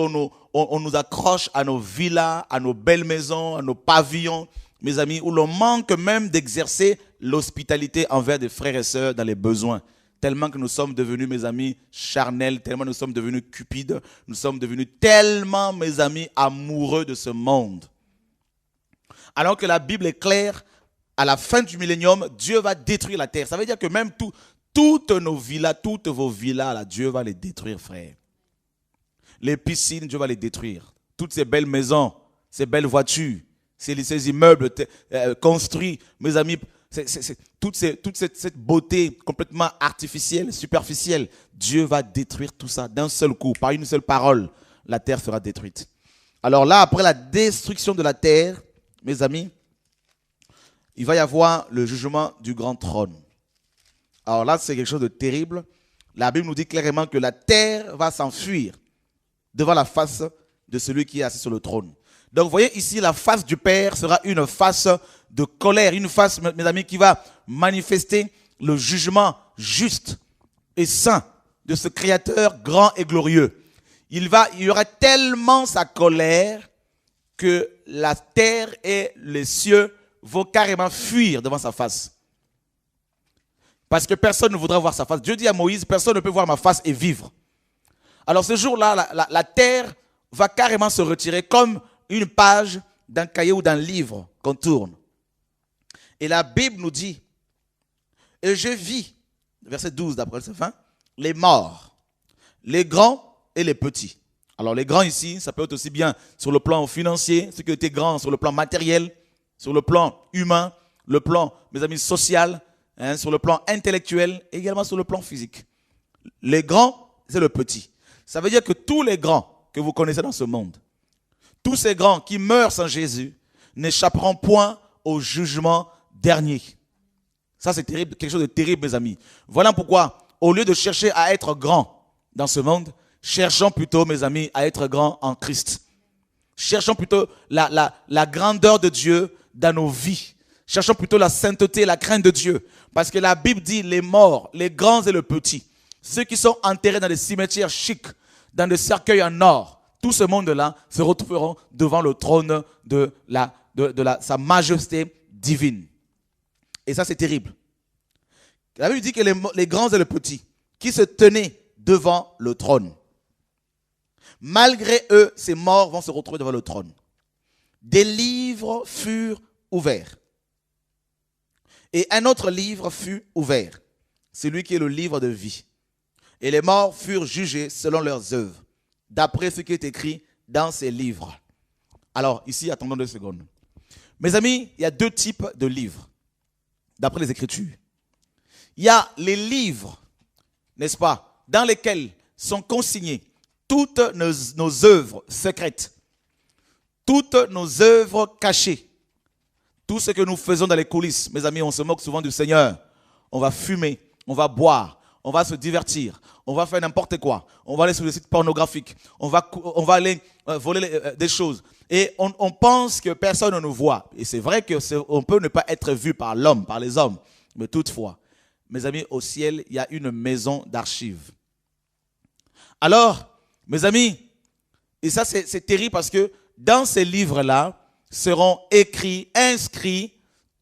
on nous accroche à nos villas, à nos belles maisons, à nos pavillons, mes amis, où l'on manque même d'exercer l'hospitalité envers des frères et sœurs dans les besoins. Tellement que nous sommes devenus, mes amis, charnels, tellement nous sommes devenus cupides, nous sommes devenus tellement, mes amis, amoureux de ce monde. Alors que la Bible est claire, à la fin du millénium, Dieu va détruire la terre. Ça veut dire que même toutes nos villas, toutes vos villas, là, Dieu va les détruire, frère. Les piscines, Dieu va les détruire. Toutes ces belles maisons, ces belles voitures, ces immeubles construits, mes amis, toute cette beauté complètement artificielle, superficielle, Dieu va détruire tout ça d'un seul coup, par une seule parole, la terre sera détruite. Alors là, après la destruction de la terre, mes amis, il va y avoir le jugement du grand trône. Alors là, c'est quelque chose de terrible. La Bible nous dit clairement que la terre va s'enfuir devant la face de celui qui est assis sur le trône. Donc, vous voyez ici, la face du Père sera une face de colère, une face, mes amis, qui va manifester le jugement juste et saint de ce Créateur grand et glorieux. Il y aura tellement sa colère que la terre et les cieux vont carrément fuir devant sa face. Parce que personne ne voudra voir sa face. Dieu dit à Moïse, personne ne peut voir ma face et vivre. Alors ce jour-là, la terre va carrément se retirer comme une page d'un cahier ou d'un livre qu'on tourne. Et la Bible nous dit, et je vis, verset 12 d'après le fin, les morts, les grands et les petits. Alors les grands ici, ça peut être aussi bien sur le plan financier, ceux qui étaient grands sur le plan matériel, sur le plan humain, le plan, mes amis, social, sur le plan intellectuel, et également sur le plan physique. Les grands, c'est le petit. Ça veut dire que tous les grands que vous connaissez dans ce monde, tous ces grands qui meurent sans Jésus n'échapperont point au jugement dernier. Ça, c'est terrible, quelque chose de terrible, mes amis. Voilà pourquoi, au lieu de chercher à être grand dans ce monde, cherchons plutôt, mes amis, à être grands en Christ. Cherchons plutôt la grandeur de Dieu dans nos vies. Cherchons plutôt la sainteté, la crainte de Dieu. Parce que la Bible dit les morts, les grands et les petits, ceux qui sont enterrés dans des cimetières chics, dans des cercueils en or, tout ce monde-là se retrouveront devant le trône de sa majesté divine. Et ça, c'est terrible. La Bible dit que les grands et les petits qui se tenaient devant le trône, malgré eux, ces morts vont se retrouver devant le trône. Des livres furent ouverts. Et un autre livre fut ouvert, celui qui est le livre de vie. Et les morts furent jugés selon leurs œuvres, d'après ce qui est écrit dans ces livres. Alors, ici, attendons 2 secondes. Mes amis, il y a 2 types de livres, d'après les Écritures. Il y a les livres, n'est-ce pas, dans lesquels sont consignées toutes nos œuvres secrètes, toutes nos œuvres cachées, tout ce que nous faisons dans les coulisses. Mes amis, on se moque souvent du Seigneur. On va fumer, on va boire, on va se divertir, on va faire n'importe quoi. On va aller sur les sites pornographiques, on va aller voler des choses. Et on pense que personne ne nous voit. Et c'est vrai qu'on peut ne pas être vu par l'homme, par les hommes. Mais toutefois, mes amis, au ciel, il y a une maison d'archives. Alors, mes amis, et ça c'est terrible parce que dans ces livres-là, seront écrits, inscrits,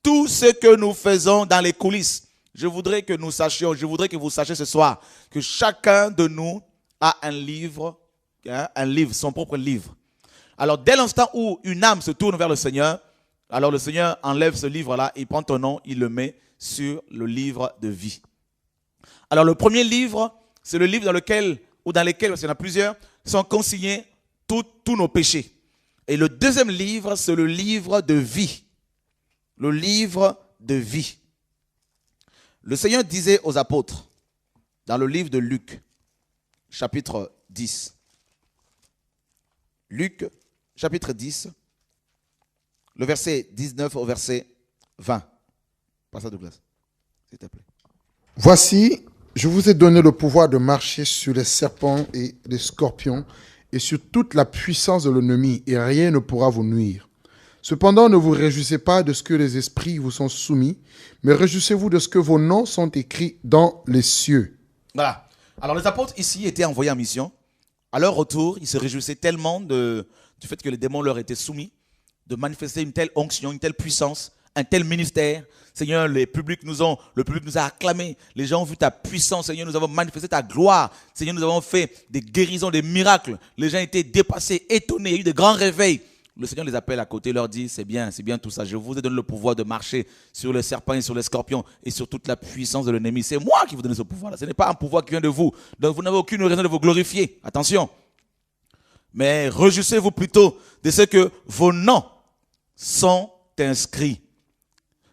tout ce que nous faisons dans les coulisses. Je voudrais que nous sachions, je voudrais que vous sachiez ce soir que chacun de nous a un livre, son propre livre. Alors, dès l'instant où une âme se tourne vers le Seigneur, alors le Seigneur enlève ce livre-là, il prend ton nom, il le met sur le livre de vie. Alors, le premier livre, c'est le livre dans lesquels, parce qu'il y en a plusieurs, sont consignés tous nos péchés. Et le deuxième livre, c'est le livre de vie. Le livre de vie. Le Seigneur disait aux apôtres, dans le livre de Luc, chapitre 10. Luc, chapitre 10, le verset 19 au verset 20. Passe à Douglas, s'il te plaît.
Voici, je vous ai donné le pouvoir de marcher sur les serpents et les scorpions et sur toute la puissance de l'ennemi, et rien ne pourra vous nuire. Cependant, ne vous réjouissez pas de ce que les esprits vous sont soumis, mais réjouissez-vous de ce que vos noms sont écrits dans les cieux.
Voilà. Alors les apôtres ici étaient envoyés en mission. À leur retour, ils se réjouissaient tellement du fait que les démons leur étaient soumis, de manifester une telle onction, une telle puissance, un tel ministère. Seigneur, le public nous a acclamés. Les gens ont vu ta puissance. Seigneur, nous avons manifesté ta gloire. Seigneur, nous avons fait des guérisons, des miracles. Les gens étaient dépassés, étonnés. Il y a eu de grands réveils. Le Seigneur les appelle à côté, leur dit, c'est bien tout ça. Je vous ai donné le pouvoir de marcher sur les serpents et sur les scorpions et sur toute la puissance de l'ennemi. C'est moi qui vous donne ce pouvoir-là. Ce n'est pas un pouvoir qui vient de vous. Donc vous n'avez aucune raison de vous glorifier. Attention. Mais réjouissez-vous plutôt de ce que vos noms sont inscrits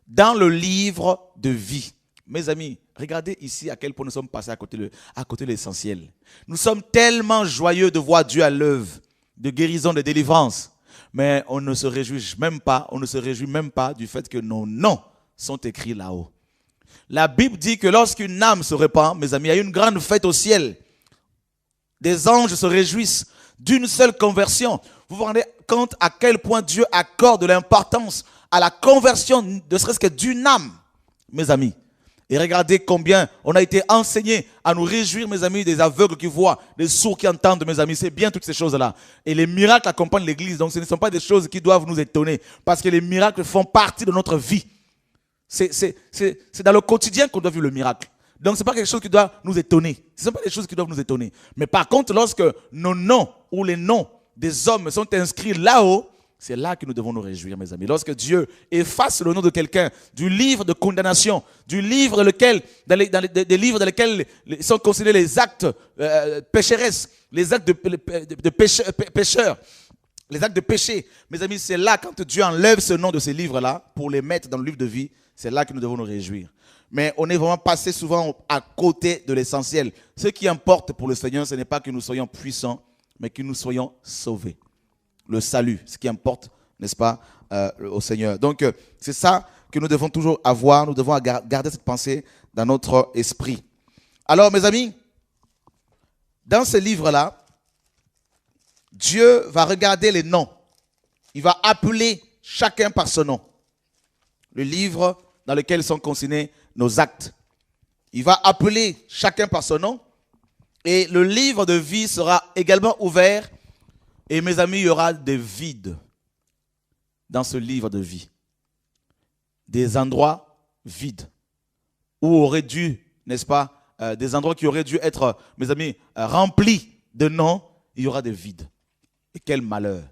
dans le livre de vie. Mes amis, regardez ici à quel point nous sommes passés à côté de l'essentiel. Nous sommes tellement joyeux de voir Dieu à l'œuvre, de guérison, de délivrance. Mais on ne se réjouit même pas du fait que nos noms sont écrits là-haut. La Bible dit que lorsqu'une âme se répand, mes amis, il y a une grande fête au ciel. Des anges se réjouissent d'une seule conversion. Vous vous rendez compte à quel point Dieu accorde de l'importance à la conversion, ne serait-ce que d'une âme, mes amis. Et regardez combien on a été enseigné à nous réjouir, mes amis, des aveugles qui voient, des sourds qui entendent, mes amis. C'est bien toutes ces choses-là. Et les miracles accompagnent l'Église. Donc ce ne sont pas des choses qui doivent nous étonner. Parce que les miracles font partie de notre vie. C'est dans le quotidien qu'on doit vivre le miracle. Donc ce n'est pas quelque chose qui doit nous étonner. Ce ne sont pas des choses qui doivent nous étonner. Mais par contre, lorsque nos noms ou les noms des hommes sont inscrits là-haut, c'est là que nous devons nous réjouir, mes amis. Lorsque Dieu efface le nom de quelqu'un du livre de condamnation, du livre des livres dans lesquels sont considérés les actes pécheresses, les actes de pécheurs, les actes de péché, mes amis, c'est là quand Dieu enlève ce nom de ces livres-là pour les mettre dans le livre de vie, c'est là que nous devons nous réjouir. Mais on est vraiment passé souvent à côté de l'essentiel. Ce qui importe pour le Seigneur, ce n'est pas que nous soyons puissants, mais que nous soyons sauvés. Le salut, ce qui importe, n'est-ce pas, au Seigneur. Donc, c'est ça que nous devons toujours avoir. Nous devons garder cette pensée dans notre esprit. Alors, mes amis, dans ce livre-là, Dieu va regarder les noms. Il va appeler chacun par son nom. Le livre dans lequel sont consignés nos actes. Il va appeler chacun par son nom. Et le livre de vie sera également ouvert. Et mes amis, il y aura des vides dans ce livre de vie. Des endroits vides. Où aurait dû, n'est-ce pas, des endroits qui auraient dû être, mes amis, remplis de noms, il y aura des vides. Et quel malheur.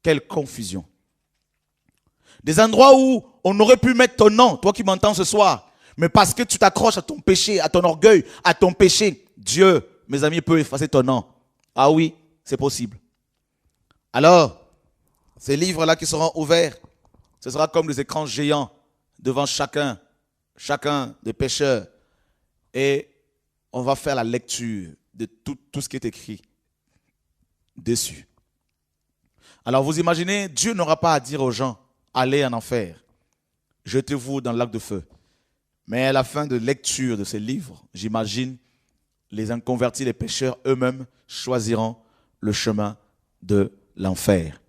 Quelle confusion. Des endroits où on aurait pu mettre ton nom, toi qui m'entends ce soir, mais parce que tu t'accroches à ton péché, à ton orgueil, à ton péché, Dieu, mes amis, peut effacer ton nom. Ah oui, c'est possible. Alors, ces livres-là qui seront ouverts, ce sera comme des écrans géants devant chacun des pécheurs. Et on va faire la lecture de tout ce qui est écrit dessus. Alors vous imaginez, Dieu n'aura pas à dire aux gens, allez en enfer, jetez-vous dans le lac de feu. Mais à la fin de lecture de ces livres, j'imagine, les inconvertis, les pécheurs eux-mêmes choisiront le chemin de l'enfer.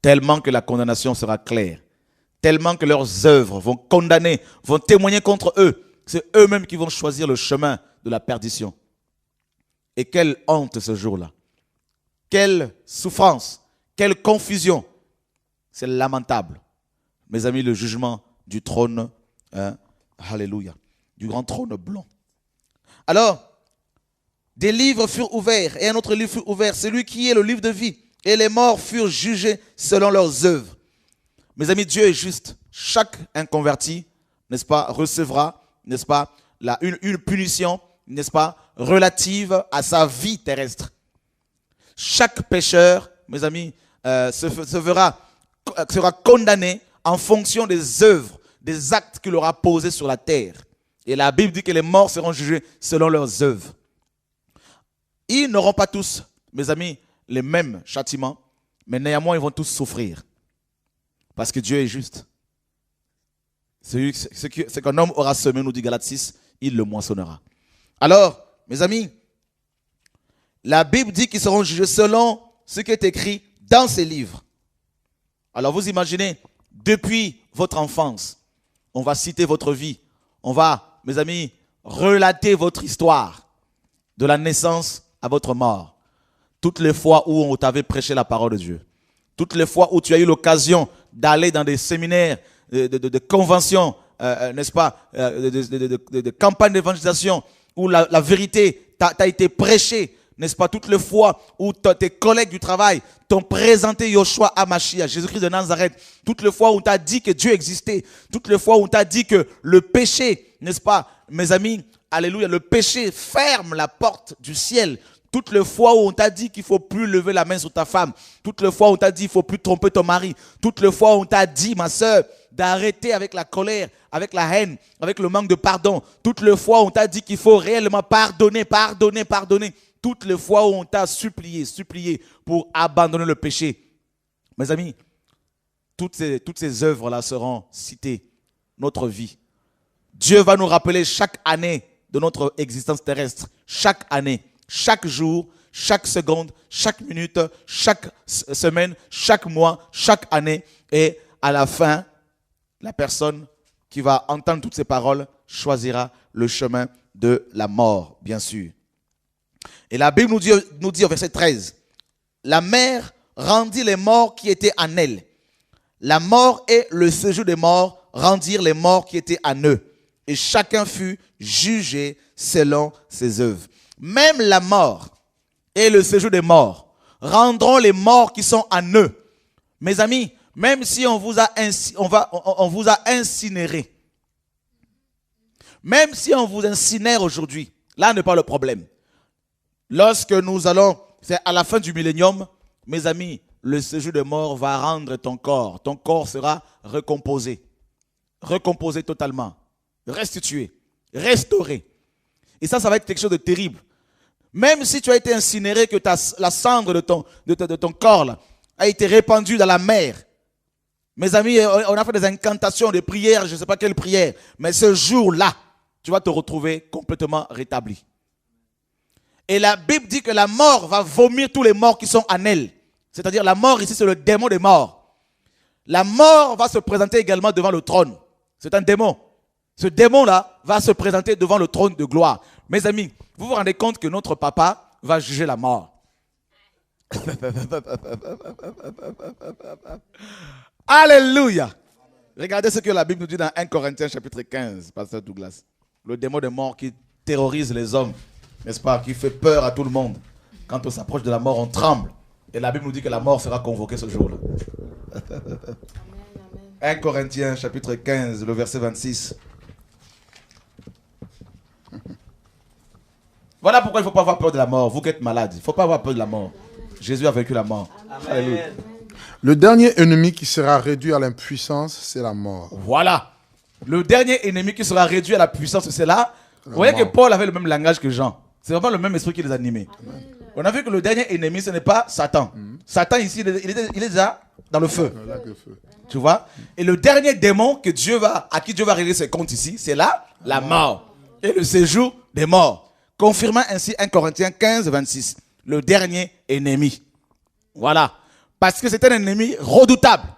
Tellement que la condamnation sera claire. Tellement que leurs œuvres vont condamner, vont témoigner contre eux. C'est eux-mêmes qui vont choisir le chemin de la perdition. Et quelle honte ce jour-là. Quelle souffrance, quelle confusion. C'est lamentable. Mes amis, le jugement du trône, alléluia, du grand trône blanc. Alors, des livres furent ouverts et un autre livre fut ouvert, celui qui est le livre de vie. Et les morts furent jugés selon leurs œuvres. Mes amis, Dieu est juste. Chaque inconverti, n'est-ce pas, recevra, n'est-ce pas, une punition, n'est-ce pas, relative à sa vie terrestre. Chaque pécheur, mes amis, sera condamné en fonction des œuvres, des actes qu'il aura posés sur la terre. Et la Bible dit que les morts seront jugés selon leurs œuvres. Ils n'auront pas tous, mes amis, les mêmes châtiments, mais néanmoins ils vont tous souffrir. Parce que Dieu est juste. Ce qu'un homme aura semé, nous dit Galates 6, il le moissonnera. Alors, mes amis, la Bible dit qu'ils seront jugés selon ce qui est écrit dans ces livres. Alors vous imaginez, depuis votre enfance, on va citer votre vie. On va, mes amis, relater votre histoire de la naissance à votre mort. Toutes les fois où on t'avait prêché la parole de Dieu. Toutes les fois où tu as eu l'occasion d'aller dans des séminaires, de conventions, n'est-ce pas, de campagnes d'évangélisation, où la vérité t'a été prêchée, n'est-ce pas, toutes les fois où tes collègues du travail t'ont présenté Yoshua Hamashiach, Jésus-Christ de Nazareth, toutes les fois où on t'a dit que Dieu existait, toutes les fois où on t'a dit que le péché, n'est-ce pas, mes amis, alléluia, le péché ferme la porte du ciel. Toutes les fois où on t'a dit qu'il ne faut plus lever la main sur ta femme. Toutes les fois où on t'a dit qu'il ne faut plus tromper ton mari. Toutes les fois où on t'a dit, ma soeur, d'arrêter avec la colère, avec la haine, avec le manque de pardon. Toutes les fois où on t'a dit qu'il faut réellement pardonner. Toutes les fois où on t'a supplié pour abandonner le péché. Mes amis, toutes ces œuvres-là seront citées notre vie. Dieu va nous rappeler chaque année de notre existence terrestre, chaque année, chaque jour, chaque seconde, chaque minute, chaque semaine, chaque mois, chaque année. Et à la fin, la personne qui va entendre toutes ces paroles choisira le chemin de la mort, bien sûr. Et la Bible nous dit au verset 13, la mer rendit les morts qui étaient en elle. La mort et le séjour des morts rendirent les morts qui étaient en eux. Et chacun fut jugé selon ses œuvres. Même la mort et le séjour des morts rendront les morts qui sont en eux. Mes amis, même si on vous a incinéré, même si on vous incinère aujourd'hui, là n'est pas le problème. Lorsque nous allons, c'est à la fin du millénium, mes amis, le séjour de mort va rendre ton corps. Ton corps sera recomposé. Recomposé totalement. Restitué. Restauré. Et ça va être quelque chose de terrible. Même si tu as été incinéré, que la cendre de ton corps là, a été répandue dans la mer. Mes amis, on a fait des incantations, des prières, je ne sais pas quelle prière. Mais ce jour-là, tu vas te retrouver complètement rétabli. Et la Bible dit que la mort va vomir tous les morts qui sont en elle. C'est-à-dire la mort ici, c'est le démon des morts. La mort va se présenter également devant le trône. C'est un démon. Ce démon-là va se présenter devant le trône de gloire. Mes amis, vous vous rendez compte que notre papa va juger la mort. Alléluia. Regardez ce que la Bible nous dit dans 1 Corinthiens chapitre 15, pasteur Douglas. Le démon des morts qui terrorise les hommes, n'est-ce pas, qui fait peur à tout le monde. Quand on s'approche de la mort, on tremble. Et la Bible nous dit que la mort sera convoquée ce jour-là. 1 Corinthiens chapitre 15, le verset 26. Voilà pourquoi il ne faut pas avoir peur de la mort. Vous qui êtes malade, il ne faut pas avoir peur de la mort. Jésus a vaincu la mort. Alléluia.
Le dernier ennemi qui sera réduit à l'impuissance, c'est la mort.
Voilà. Le dernier ennemi qui sera réduit à la puissance, c'est là. Vous voyez que Paul avait le même langage que Jean. C'est vraiment le même esprit qui les animait. Amen. On a vu que le dernier ennemi, ce n'est pas Satan. Satan ici, il est déjà dans le feu. Tu vois? Et le dernier démon à qui Dieu va régler ses comptes ici, c'est là, la mort. Et le séjour des morts. Confirmant ainsi 1 Corinthiens 15, 26. Le dernier ennemi. Voilà. Parce que c'est un ennemi redoutable.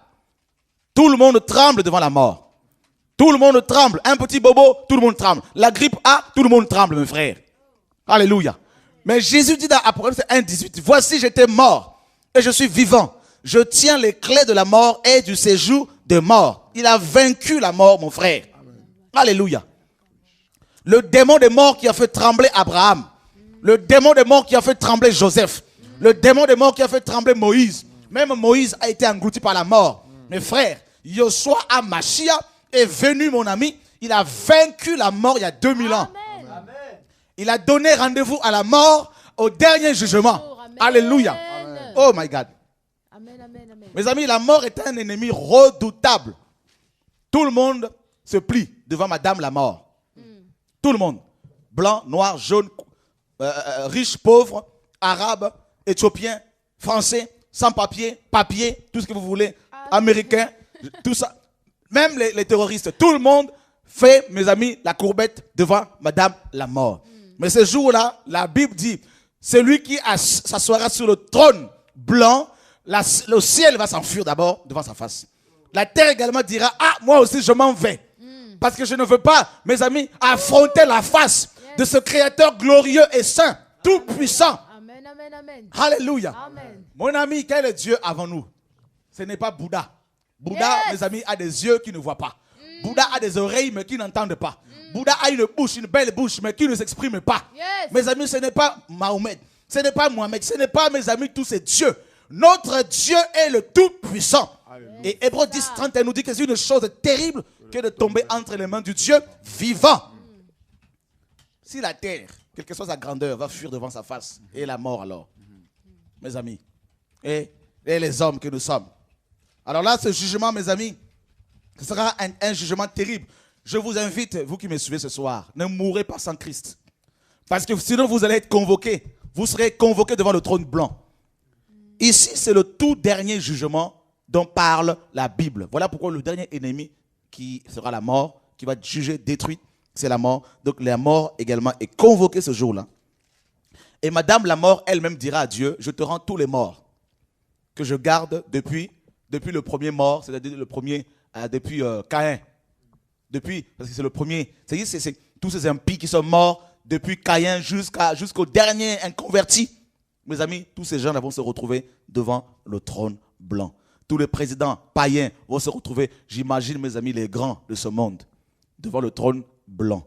Tout le monde tremble devant la mort. Tout le monde tremble. Un petit bobo, tout le monde tremble. La grippe A, tout le monde tremble, mes frères. Alléluia. Mais Jésus dit dans Apocalypse 1, 18, voici j'étais mort et je suis vivant. Je tiens les clés de la mort et du séjour de mort. Il a vaincu la mort, mon frère. Amen. Alléluia. Le démon des morts qui a fait trembler Abraham. Le démon des morts qui a fait trembler Joseph. Le démon des morts qui a fait trembler Moïse. Même Moïse a été englouti par la mort. Mes frères, Yoshua HaMashiach est venu, mon ami. Il a vaincu la mort il y a 2000 ans. Amen. Il a donné rendez-vous à la mort au dernier jugement. Amen. Alléluia. Amen. Oh my God. Amen, amen, amen. Mes amis, la mort est un ennemi redoutable. Tout le monde se plie devant Madame la mort. Tout le monde. Blanc, noir, jaune, riche, pauvre, arabe, éthiopien, français, sans papier, papier, tout ce que vous voulez, américain, tout ça. Même les terroristes, tout le monde fait, mes amis, la courbette devant Madame la mort. Mais ce jour-là, la Bible dit, celui qui s'assoira sur le trône blanc, le ciel va s'enfuir d'abord devant sa face. La terre également dira, ah, moi aussi je m'en vais. Parce que je ne veux pas, mes amis, affronter la face de ce Créateur glorieux et saint, tout puissant. Amen, amen, amen. Alléluia. Amen. Mon ami, quel est Dieu avant nous? Ce n'est pas Bouddha. Bouddha, mes amis, a des yeux qui ne voient pas. Bouddha a des oreilles mais qui n'entendent pas. Bouddha a une bouche, une belle bouche mais qui ne s'exprime pas. Mes amis, ce n'est pas Mahomet. Ce n'est pas Mohamed. Ce n'est pas, mes amis, tous ces dieux. Notre Dieu est le Tout-Puissant. Et Hébreux 10, 31 nous dit que c'est une chose terrible que de tomber entre les mains du Dieu vivant. Si la terre, quelle que soit sa grandeur, va fuir devant sa face, et la mort alors, mes amis, et les hommes que nous sommes. Alors là, ce jugement, mes amis, ce sera un jugement terrible. Je vous invite, vous qui me suivez ce soir, ne mourrez pas sans Christ. Parce que sinon, vous allez être convoqués. Vous serez convoqués devant le trône blanc. Ici, c'est le tout dernier jugement dont parle la Bible. Voilà pourquoi le dernier ennemi qui sera la mort, qui va être jugée, détruite, c'est la mort. Donc la mort également est convoquée ce jour-là. Et Madame la mort elle-même dira à Dieu, je te rends tous les morts que je garde depuis le premier mort, c'est-à-dire le premier, depuis Caïn. Parce que c'est le premier, c'est tous ces impies qui sont morts depuis Caïn jusqu'au dernier inconverti. Mes amis, tous ces gens vont se retrouver devant le trône blanc. Tous les présidents païens vont se retrouver, j'imagine mes amis, les grands de ce monde, devant le trône blanc.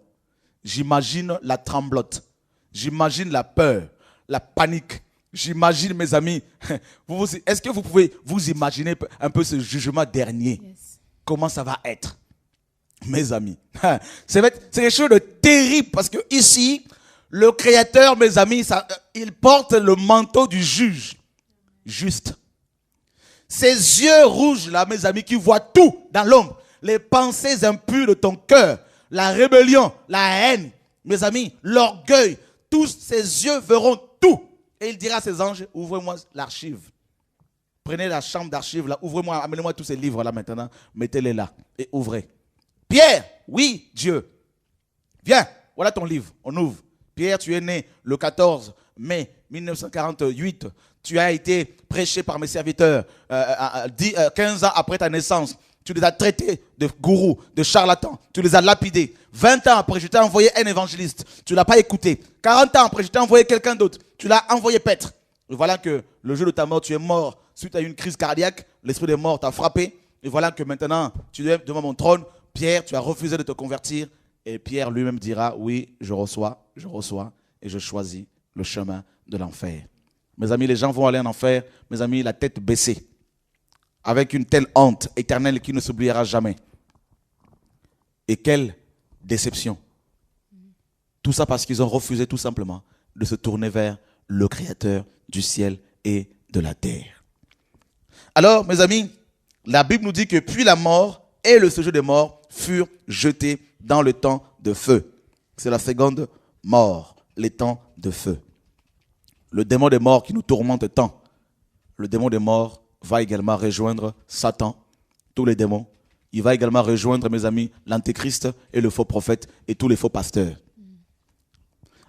J'imagine la tremblote, j'imagine la peur, la panique. J'imagine mes amis, est-ce que vous pouvez vous imaginer un peu ce jugement dernier? Yes. Comment ça va être? Mes amis, c'est quelque chose de terrible parce que ici, le Créateur, mes amis, il porte le manteau du juge juste. Ces yeux rouges là, mes amis, qui voient tout dans l'ombre, les pensées impures de ton cœur, la rébellion, la haine, mes amis, l'orgueil, tous ces yeux verront tout. Et il dira à ses anges, ouvrez-moi l'archive. Prenez la chambre d'archives là, ouvrez-moi, amenez-moi tous ces livres là maintenant, mettez-les là et ouvrez. Pierre, oui, Dieu, viens, voilà ton livre, on ouvre. Pierre, tu es né le 14 mai 1948. Tu as été prêché par mes serviteurs 15 ans après ta naissance. Tu les as traités de gourous, de charlatans. Tu les as lapidés. 20 ans après, je t'ai envoyé un évangéliste. Tu ne l'as pas écouté. 40 ans après, je t'ai envoyé quelqu'un d'autre. Tu l'as envoyé paître. Et voilà que le jour de ta mort, tu es mort suite à une crise cardiaque. L'esprit des morts t'a frappé. Et voilà que maintenant, tu es devant mon trône. Pierre, tu as refusé de te convertir. Et Pierre lui-même dira, oui, je reçois, et je choisis le chemin de l'enfer. Mes amis, les gens vont aller en enfer, mes amis, la tête baissée, avec une telle honte éternelle qui ne s'oubliera jamais. Et quelle déception. Tout ça parce qu'ils ont refusé tout simplement de se tourner vers le Créateur du ciel et de la terre. Alors, mes amis, la Bible nous dit que puis la mort et le séjour des morts furent jetés dans le temps de feu. C'est la seconde mort, les temps de feu. Le démon des morts qui nous tourmente tant, le démon des morts va également rejoindre Satan, tous les démons. Il va également rejoindre, mes amis, l'antéchrist et le faux prophète et tous les faux pasteurs.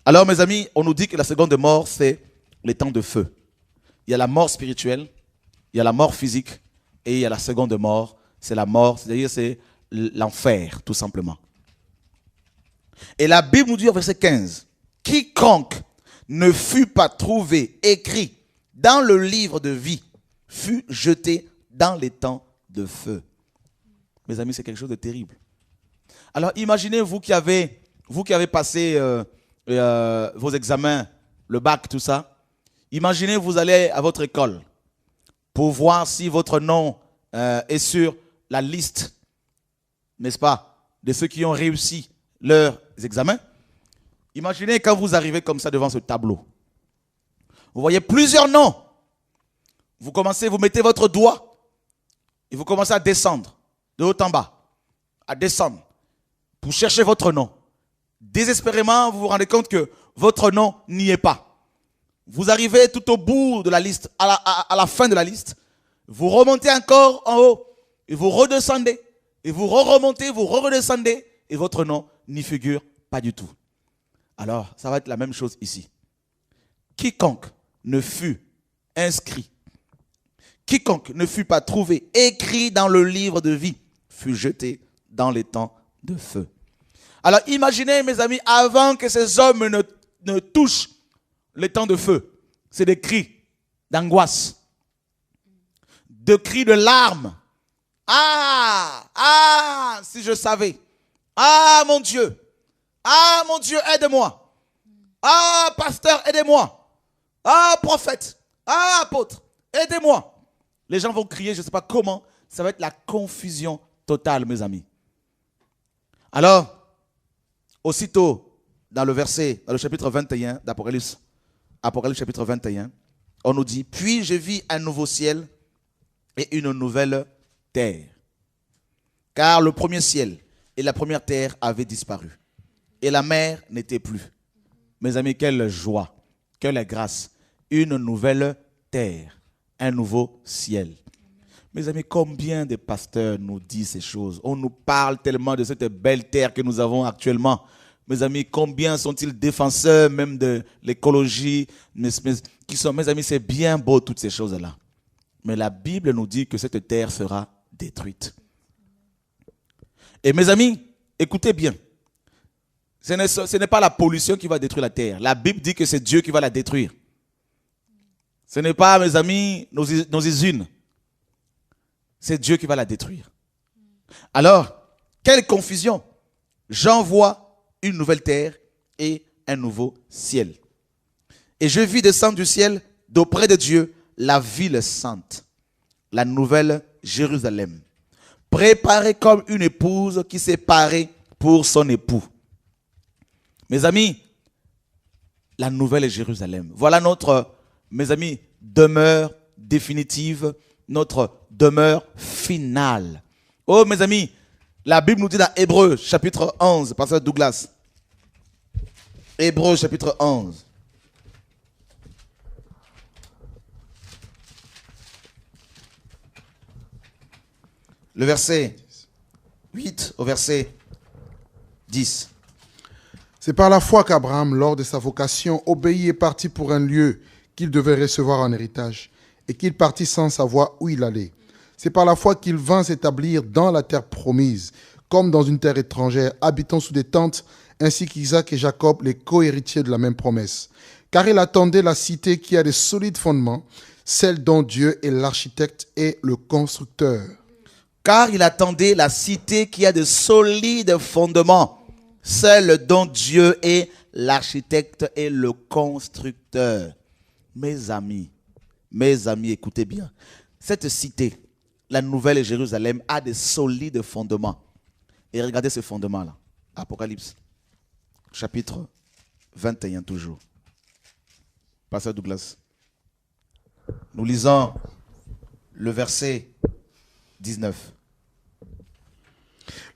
Alors, mes amis, on nous dit que la seconde mort, c'est les temps de feu. Il y a la mort spirituelle, il y a la mort physique et il y a la seconde mort, c'est la mort, c'est-à-dire c'est l'enfer, tout simplement. Et la Bible nous dit au verset 15, « Quiconque ne fut pas trouvé écrit dans le livre de vie fut jeté dans les temps de feu. » Mes amis, c'est quelque chose de terrible. Alors imaginez vous qui avez passé vos examens, le bac, tout ça. Imaginez vous allez à votre école pour voir si votre nom est sur la liste, n'est-ce pas, de ceux qui ont réussi leurs examens. Imaginez quand vous arrivez comme ça devant ce tableau. Vous voyez plusieurs noms. Vous mettez votre doigt et vous commencez à descendre de haut en bas, à descendre pour chercher votre nom. Désespérément, vous vous rendez compte que votre nom n'y est pas. Vous arrivez tout au bout de la liste, à la fin de la liste. Vous remontez encore en haut et vous redescendez. Et vous remontez, vous redescendez et votre nom n'y figure pas du tout. Alors, ça va être la même chose ici. Quiconque ne fut inscrit, quiconque ne fut pas trouvé écrit dans le livre de vie, fut jeté dans les temps de feu. Alors, imaginez, mes amis, avant que ces hommes ne touchent les temps de feu, c'est des cris d'angoisse, des cris de larmes. Ah, si je savais. Ah, mon Dieu, aide-moi. Ah, pasteur, aidez-moi. Ah, prophète. Ah, apôtre, aidez-moi. Les gens vont crier, je ne sais pas comment. Ça va être la confusion totale, mes amis. Alors, aussitôt, dans le chapitre 21 d'Apocalypse, Apocalypse chapitre 21, on nous dit, puis je vis un nouveau ciel et une nouvelle terre. Car le premier ciel et la première terre avaient disparu. Et la mer n'était plus. Mes amis, quelle joie, quelle grâce. Une nouvelle terre, un nouveau ciel. Mes amis, combien de pasteurs nous disent ces choses? On nous parle tellement de cette belle terre que nous avons actuellement. Mes amis, combien sont-ils défenseurs même de l'écologie? Mes amis, c'est bien beau toutes ces choses-là. Mais la Bible nous dit que cette terre sera détruite. Et mes amis, écoutez bien. Ce n'est pas la pollution qui va détruire la terre. La Bible dit que c'est Dieu qui va la détruire. Ce n'est pas, mes amis, nos usines. C'est Dieu qui va la détruire. Alors, quelle confusion! J'envoie une nouvelle terre et un nouveau ciel. Et je vis descendre du ciel d'auprès de Dieu la ville sainte, la nouvelle Jérusalem, préparée comme une épouse qui s'est parée pour son époux. Mes amis, la nouvelle Jérusalem, voilà notre, mes amis, demeure définitive, notre demeure finale. Oh mes amis, la Bible nous dit dans Hébreux chapitre 11, pasteur Douglas. Hébreux chapitre 11. Le verset 8 au verset 10.
C'est par la foi qu'Abraham, lors de sa vocation, obéit et partit pour un lieu qu'il devait recevoir en héritage, et qu'il partit sans savoir où il allait. C'est par la foi qu'il vint s'établir dans la terre promise, comme dans une terre étrangère, habitant sous des tentes, ainsi qu'Isaac et Jacob, les co-héritiers de la même promesse. Car il attendait la cité qui a des solides fondements, celle dont Dieu est l'architecte et le constructeur.
Car il attendait la cité qui a de solides fondements, celle dont Dieu est l'architecte et le constructeur. Mes amis, écoutez bien. Cette cité, la nouvelle Jérusalem, a de solides fondements. Et regardez ce fondement-là. Apocalypse, chapitre 21 toujours. Pasteur Douglas. Nous lisons le verset 19.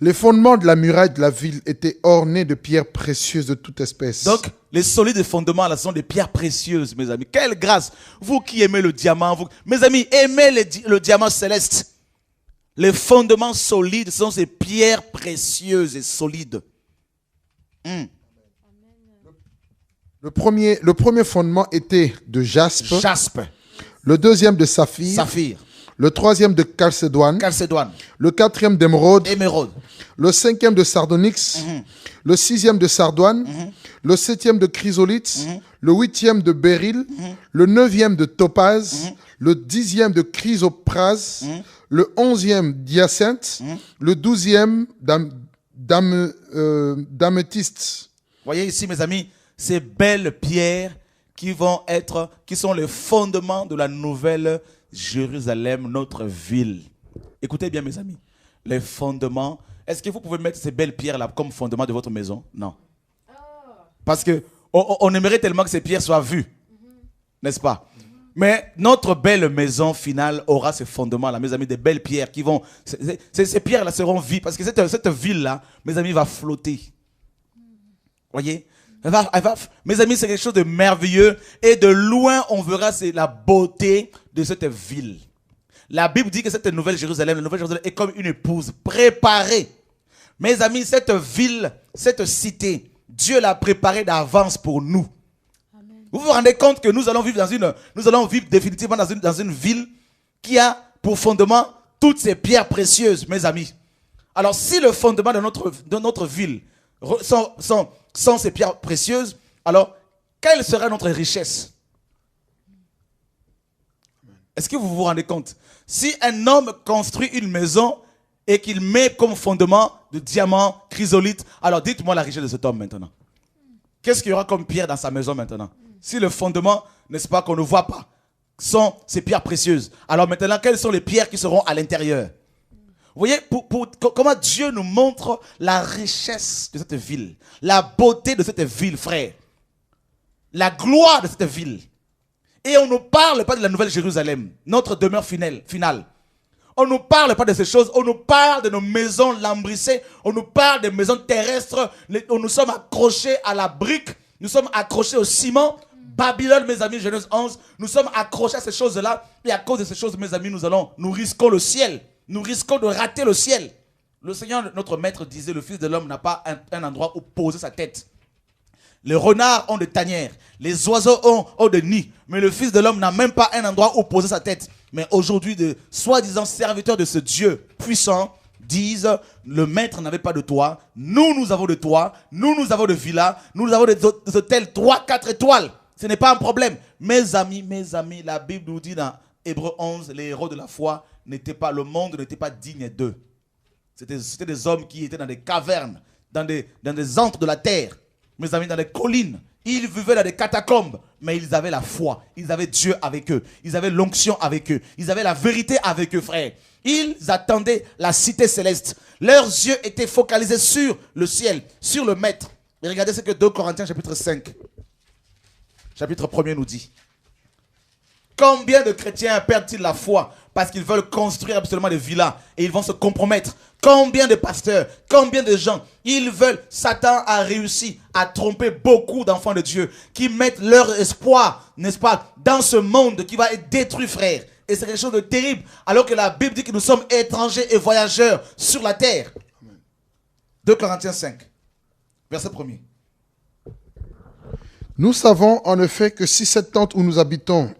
Les fondements de la muraille de la ville étaient ornés de pierres précieuses de toute espèce.
Donc, les solides fondements là sont des pierres précieuses, mes amis. Quelle grâce! Vous qui aimez le diamant, mes amis, aimez le diamant céleste. Les fondements solides sont ces pierres précieuses et solides.
Le premier fondement était de jaspe.
Jaspe.
Le deuxième de saphir.
Saphir.
Le troisième de chalcédoine.
Chalcédoine.
Le quatrième d'émeraude.
Émeraude.
Le cinquième de sardonyx. Le sixième de sardoine. Le septième de chrysolite. Le huitième de béryl. Le neuvième de topaze. Le dixième de chrysoprase. Le onzième d'hyacinthe. Le douzième d'améthyste.
Voyez ici, mes amis, ces belles pierres qui sont les fondements de la nouvelle Jérusalem, notre ville. Écoutez bien, mes amis. Les fondements. Est-ce que vous pouvez mettre ces belles pierres-là comme fondement de votre maison? Non. Parce que on aimerait tellement que ces pierres soient vues. N'est-ce pas? Mais notre belle maison finale aura ces fondements-là, mes amis, des belles pierres qui vont... Ces pierres-là seront vives. Parce que cette ville-là, mes amis, va flotter. Voyez? Mes amis, c'est quelque chose de merveilleux. Et de loin, on verra la beauté de cette ville. La Bible dit que cette nouvelle Jérusalem est comme une épouse préparée. Mes amis, cette ville, cette cité, Dieu l'a préparée d'avance pour nous. Amen. Vous vous rendez compte que nous allons vivre définitivement dans une ville qui a pour fondement toutes ces pierres précieuses, mes amis. Alors, si le fondement de notre ville sont ces pierres précieuses, alors, quelle sera notre richesse? Est-ce que vous vous rendez compte? Si un homme construit une maison et qu'il met comme fondement de diamants, chrysolites, alors dites-moi la richesse de cet homme maintenant. Qu'est-ce qu'il y aura comme pierre dans sa maison maintenant? Si le fondement, n'est-ce pas, qu'on ne voit pas, sont ces pierres précieuses, alors maintenant, quelles sont les pierres qui seront à l'intérieur? Vous voyez comment Dieu nous montre la richesse de cette ville, la beauté de cette ville, frère, la gloire de cette ville. Et on ne parle pas de la nouvelle Jérusalem, notre demeure finale. On ne parle pas de ces choses, on nous parle de nos maisons lambrissées, on nous parle des maisons terrestres, nous sommes accrochés à la brique, nous sommes accrochés au ciment. Babylone, mes amis, Genèse 11, nous sommes accrochés à ces choses-là. Et à cause de ces choses, mes amis, nous risquons le ciel. Nous risquons de rater le ciel. Le Seigneur, notre maître, disait, le Fils de l'homme n'a pas un endroit où poser sa tête. Les renards ont des tanières, les oiseaux ont des nids, mais le Fils de l'homme n'a même pas un endroit où poser sa tête. Mais aujourd'hui, de soi-disant serviteurs de ce Dieu puissant disent, le maître n'avait pas de toit, nous avons de toit, nous avons de villas, nous avons des hôtels 3, 4 étoiles. Ce n'est pas un problème. Mes amis, la Bible nous dit dans Hébreux 11, les héros de la foi le monde n'était pas digne d'eux. C'était des hommes qui étaient dans des cavernes, dans des antres de la terre. Mes amis, dans les collines, ils vivaient dans des catacombes, mais ils avaient la foi, ils avaient Dieu avec eux, ils avaient l'onction avec eux, ils avaient la vérité avec eux, frères. Ils attendaient la cité céleste. Leurs yeux étaient focalisés sur le ciel, sur le maître. Et regardez ce que 2 Corinthiens chapitre 5, chapitre 1er nous dit. Combien de chrétiens perdent-ils la foi parce qu'ils veulent construire absolument des villas et ils vont se compromettre? Combien de pasteurs, combien de gens, Satan a réussi à tromper beaucoup d'enfants de Dieu qui mettent leur espoir, n'est-ce pas, dans ce monde qui va être détruit, frère. Et c'est quelque chose de terrible, alors que la Bible dit que nous sommes étrangers et voyageurs sur la terre. 2 Corinthiens 5, verset 1er.
Nous savons en effet que si cette tente où nous habitons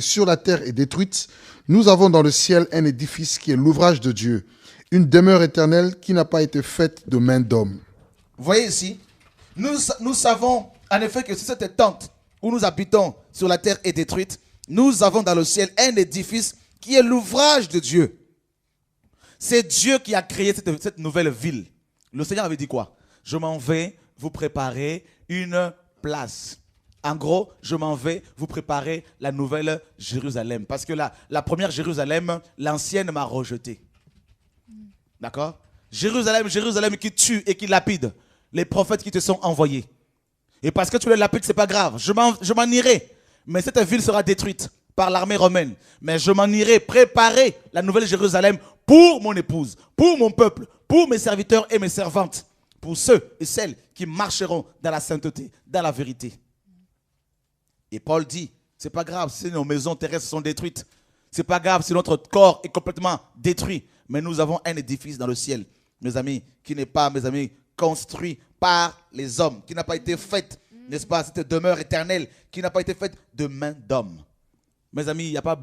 sur la terre est détruite, nous avons dans le ciel un édifice qui est l'ouvrage de Dieu, une demeure éternelle qui n'a pas été faite de main d'homme.
Vous voyez ici, nous savons en effet que si cette tente où nous habitons sur la terre est détruite, nous avons dans le ciel un édifice qui est l'ouvrage de Dieu. C'est Dieu qui a créé cette nouvelle ville. Le Seigneur avait dit quoi? Je m'en vais vous préparer une place. En gros, je m'en vais vous préparer la nouvelle Jérusalem. Parce que la première Jérusalem, l'ancienne m'a rejeté. D'accord? Jérusalem qui tue et qui lapide les prophètes qui te sont envoyés. Et parce que tu les lapides, c'est pas grave. Je m'en irai. Mais cette ville sera détruite par l'armée romaine. Mais je m'en irai préparer la nouvelle Jérusalem pour mon épouse, pour mon peuple, pour mes serviteurs et mes servantes. Pour ceux et celles qui marcheront dans la sainteté, dans la vérité. Et Paul dit, c'est pas grave si nos maisons terrestres sont détruites. C'est pas grave si notre corps est complètement détruit. Mais nous avons un édifice dans le ciel, mes amis, qui n'est pas, mes amis, construit par les hommes, qui n'a pas été faite, n'est-ce pas, cette demeure éternelle, qui n'a pas été faite de main d'homme. Mes amis, il n'y a pas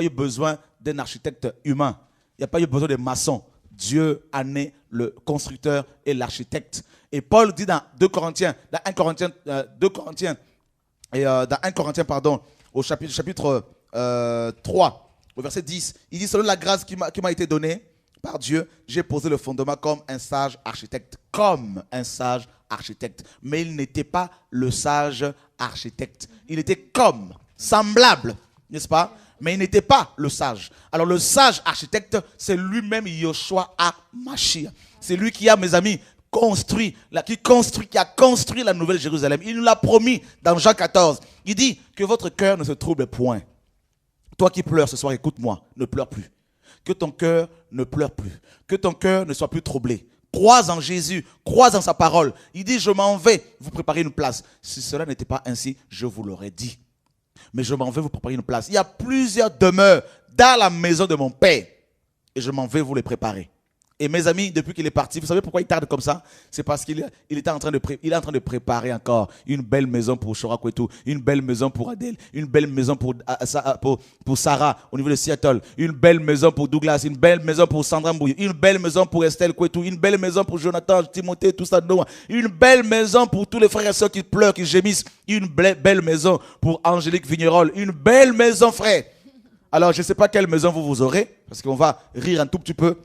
eu besoin d'un architecte humain. Il n'y a pas eu besoin de maçon. Dieu en est le constructeur et l'architecte. Et Paul dit dans 1 Corinthiens, au chapitre 3, au verset 10, il dit, selon la grâce qui m'a été donnée par Dieu, j'ai posé le fondement comme un sage architecte. Comme un sage architecte. Mais il n'était pas le sage architecte. Il était comme, semblable, n'est-ce pas? Mais il n'était pas le sage. Alors le sage architecte, c'est lui-même Yoshua HaMashiach. C'est lui qui a, mes amis, qui a construit la nouvelle Jérusalem. Il nous l'a promis dans Jean 14. Il dit que votre cœur ne se trouble point. Toi qui pleures ce soir, écoute-moi, ne pleure plus. Que ton cœur ne pleure plus. Que ton cœur ne soit plus troublé. Crois en Jésus, crois en sa parole. Il dit, je m'en vais vous préparer une place. Si cela n'était pas ainsi, je vous l'aurais dit. Mais je m'en vais vous préparer une place. Il y a plusieurs demeures dans la maison de mon Père. Et je m'en vais vous les préparer. Et mes amis, depuis qu'il est parti, vous savez pourquoi il tarde comme ça? C'est parce qu'il est en train de préparer encore une belle maison pour Chorakwetu, une belle maison pour Adèle, une belle maison pour Sarah au niveau de Seattle, une belle maison pour Douglas, une belle maison pour Sandra Mbouy, une belle maison pour Estelle Kwetu, une belle maison pour Jonathan, Timothée, tout ça, Noah, une belle maison pour tous les frères et sœurs qui pleurent, qui gémissent, une belle maison pour Angélique Vignerol, une belle maison, frère. Alors, je ne sais pas quelle maison vous aurez, parce qu'on va rire un tout petit peu.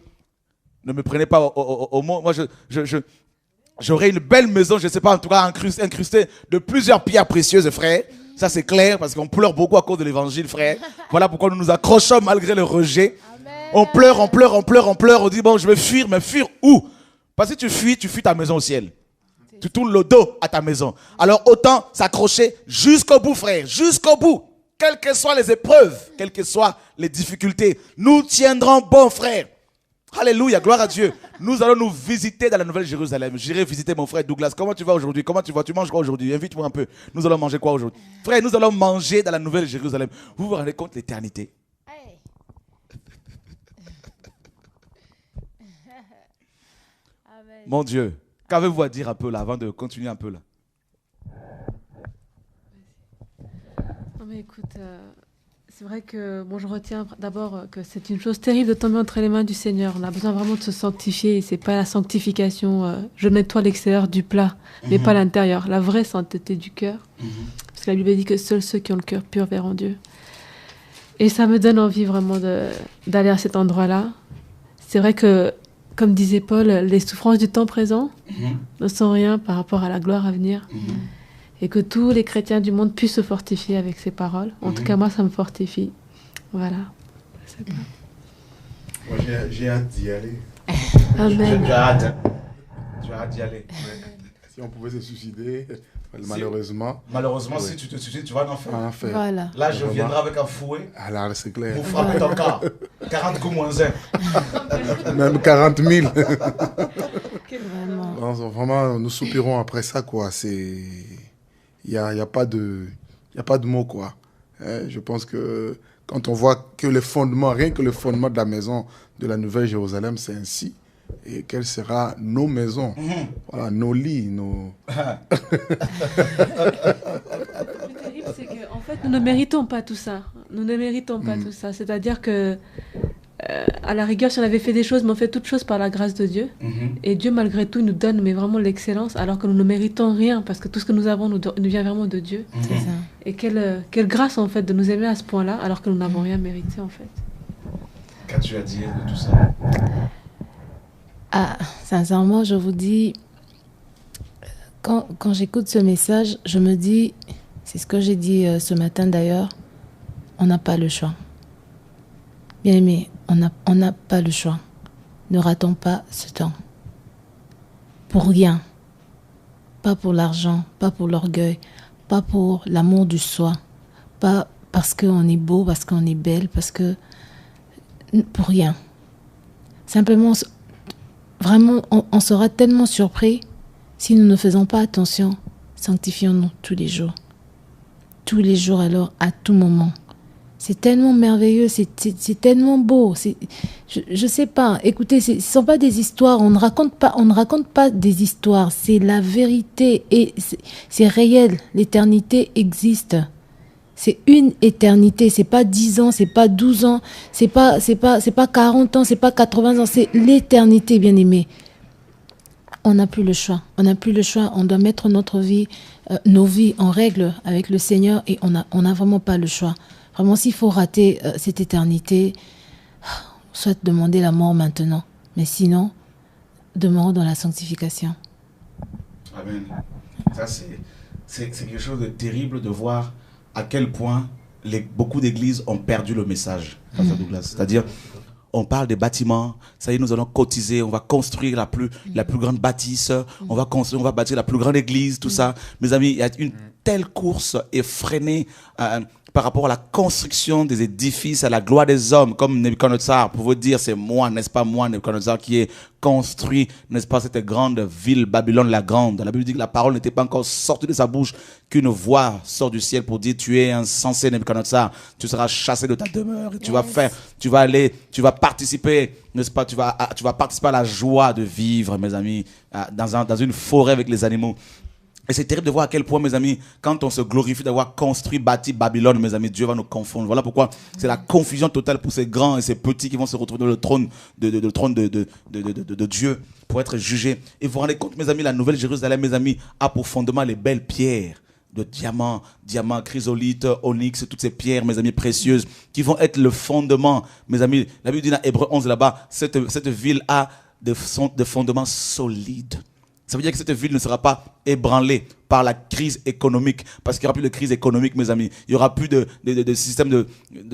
Ne me prenez pas au mot. Moi, j'aurais une belle maison, je ne sais pas, en tout cas incrustée de plusieurs pierres précieuses, frère. Ça, c'est clair, parce qu'on pleure beaucoup à cause de l'évangile, frère. Voilà pourquoi nous nous accrochons malgré le rejet. Amen. On pleure. On dit, bon, je vais fuir, mais fuir où? Parce que tu fuis ta maison au ciel. Tu tournes le dos à ta maison. Alors, autant s'accrocher jusqu'au bout, frère, jusqu'au bout. Quelles que soient les épreuves, quelles que soient les difficultés, nous tiendrons bon, frère. Alléluia, gloire à Dieu. Nous allons nous visiter dans la Nouvelle Jérusalem. J'irai visiter mon frère Douglas. Comment tu vas aujourd'hui? Comment tu vas? Tu manges quoi aujourd'hui? Invite-moi un peu. Nous allons manger quoi aujourd'hui? Frère, nous allons manger dans la Nouvelle Jérusalem. Vous vous rendez compte de l'éternité? Mon Dieu, qu'avez-vous à dire un peu là avant de continuer un peu là?
Non mais écoute, c'est vrai que je retiens d'abord que c'est une chose terrible de tomber entre les mains du Seigneur. On a besoin vraiment de se sanctifier. Et c'est pas la sanctification, je nettoie l'extérieur du plat, mais pas l'intérieur. La vraie sainteté du cœur. Parce que la Bible dit que seuls ceux qui ont le cœur pur verront Dieu. Et ça me donne envie vraiment d'aller à cet endroit-là. C'est vrai que, comme disait Paul, les souffrances du temps présent ne sont rien par rapport à la gloire à venir. Et que tous les chrétiens du monde puissent se fortifier avec ces paroles. En tout cas, moi, ça me fortifie. Voilà.
Moi, j'ai hâte d'y aller.
Amen.
Tu as hâte. Tu as hâte d'y aller.
Si on pouvait se suicider, malheureusement.
Malheureusement,
Oui.
si tu te suicides, tu vas en faire.
On en fait.
Voilà.
Là, je viendrai avec un fouet
Ah là, c'est clair.
pour frapper ton corps. 40 coups moins 1.
Même 40 000.
Vraiment.
Non, vraiment, nous soupirons après ça, quoi. Il y a pas de mots, quoi. Je pense que quand on voit que les fondements, rien que le fondement de la maison de la Nouvelle Jérusalem, c'est ainsi. Et quelles seront nos maisons, voilà, nos lits, nos...
Le plus terrible, c'est qu'en fait, nous ne méritons pas tout ça. Nous ne méritons pas tout ça. C'est-à-dire que, à la rigueur, si on avait fait des choses, mais on fait toutes choses par la grâce de Dieu. Et Dieu, malgré tout, nous donne mais vraiment l'excellence, alors que nous ne méritons rien, parce que tout ce que nous avons nous vient vraiment de Dieu.
C'est ça.
Et quelle grâce, en fait, de nous aimer à ce point-là, alors que nous n'avons rien mérité, en fait.
Qu'as-tu à dire de tout ça?
Ah, sincèrement, je vous dis, quand j'écoute ce message, je me dis, c'est ce que j'ai dit ce matin d'ailleurs, on n'a pas le choix. Bien aimé, on n'a pas le choix. Ne ratons pas ce temps. Pour rien. Pas pour l'argent, pas pour l'orgueil, pas pour l'amour du soi, pas parce qu'on est beau, parce qu'on est belle, parce que... Pour rien. Simplement... Vraiment, on sera tellement surpris si nous ne faisons pas attention. Sanctifions-nous tous les jours. Tous les jours alors, à tout moment. C'est tellement merveilleux, c'est tellement beau. Je sais pas, écoutez, ce ne sont pas des histoires, on ne raconte pas des histoires, c'est la vérité et c'est réel. L'éternité existe. C'est une éternité, c'est pas 10 ans, c'est pas 12 ans, c'est pas 40 ans, c'est pas 80 ans, c'est l'éternité, bien-aimé. On n'a plus le choix. On n'a plus le choix. On doit mettre nos vies en règle avec le Seigneur et on n'a vraiment pas le choix. Vraiment, s'il faut rater cette éternité, soit demander la mort maintenant, mais sinon, demeurons dans la sanctification.
Amen. Ça, c'est quelque chose de terrible de voir à quel point beaucoup d'églises ont perdu le message, Pasteur Douglas. C'est-à-dire, on parle des bâtiments, ça y est, nous allons cotiser, on va construire la plus grande bâtisse, on va bâtir la plus grande église, tout ça. Mes amis, il y a une telle course effrénée par rapport à la construction des édifices, à la gloire des hommes, comme Nebuchadnezzar, pour vous dire, c'est moi, n'est-ce pas moi, Nebuchadnezzar, qui ai construit, n'est-ce pas, cette grande ville, Babylone la Grande. La Bible dit que la parole n'était pas encore sortie de sa bouche, qu'une voix sort du ciel pour dire, tu es insensé, Nebuchadnezzar, tu seras chassé de ta demeure, et tu vas participer, n'est-ce pas, tu vas participer à la joie de vivre, mes amis, dans une forêt avec les animaux. Et c'est terrible de voir à quel point, mes amis, quand on se glorifie d'avoir construit, bâti Babylone, mes amis, Dieu va nous confondre. Voilà pourquoi c'est la confusion totale pour ces grands et ces petits qui vont se retrouver dans le trône de Dieu pour être jugés. Et vous vous rendez compte, mes amis, la Nouvelle Jérusalem, mes amis, a pour fondement les belles pierres de diamants, chrysolite, onyx, toutes ces pierres, mes amis, précieuses, qui vont être le fondement. Mes amis, la Bible dit dans Hébreux 11 là-bas, cette ville a des fondements solides. Ça veut dire que cette ville ne sera pas ébranlée par la crise économique. Parce qu'il n'y aura plus de crise économique, mes amis. Il n'y aura plus de système de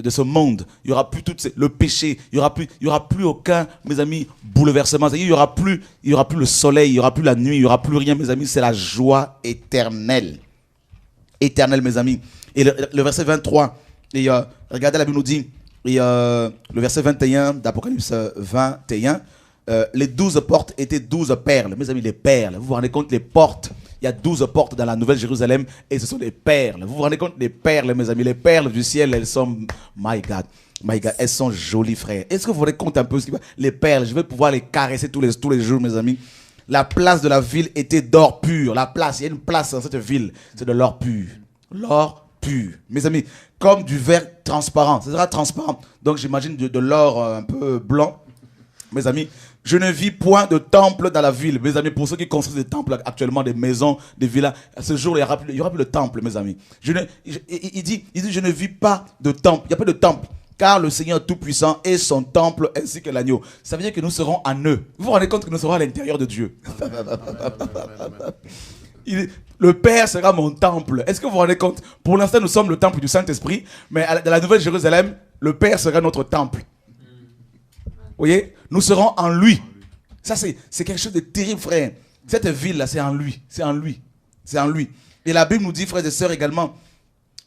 ce monde. Il n'y aura plus le péché. Il n'y aura plus aucun, mes amis, bouleversement. Il n'y aura plus le soleil. Il n'y aura plus la nuit. Il n'y aura plus rien, mes amis. C'est la joie éternelle. Éternelle, mes amis. Et le verset 23, regardez, la Bible nous dit, Et le verset 21 d'Apocalypse 21, les 12 portes étaient 12 perles. Mes amis, les perles. Vous vous rendez compte, les portes. Il y a 12 portes dans la Nouvelle Jérusalem et ce sont des perles. Vous vous rendez compte, les perles, mes amis, les perles du ciel, elles sont, my God, elles sont jolies, frère. Est-ce que vous vous rendez compte un peu ce qui va? Les perles, je vais pouvoir les caresser tous les jours, mes amis. La place de la ville était d'or pur. La place, il y a une place dans cette ville, c'est de l'or pur. L'or pur. Mes amis, comme du verre transparent. Ce sera transparent. Donc j'imagine de l'or un peu blanc. Mes amis, je ne vis point de temple dans la ville. Mes amis, pour ceux qui construisent des temples actuellement, des maisons, des villas, à ce jour, il n'y aura plus de temple, mes amis. Il dit, je ne vis pas de temple. Il n'y a pas de temple. Car le Seigneur Tout-Puissant est son temple ainsi que l'agneau. Ça veut dire que nous serons en eux. Vous vous rendez compte que nous serons à l'intérieur de Dieu. Le Père sera mon temple. Est-ce que vous vous rendez compte? Pour l'instant, nous sommes le temple du Saint-Esprit. Mais dans la Nouvelle Jérusalem, le Père sera notre temple. Vous voyez, nous serons en lui. Ça, c'est quelque chose de terrible, frère. Cette ville-là, c'est en lui. C'est en lui. C'est en lui. Et la Bible nous dit, frères et sœurs, également,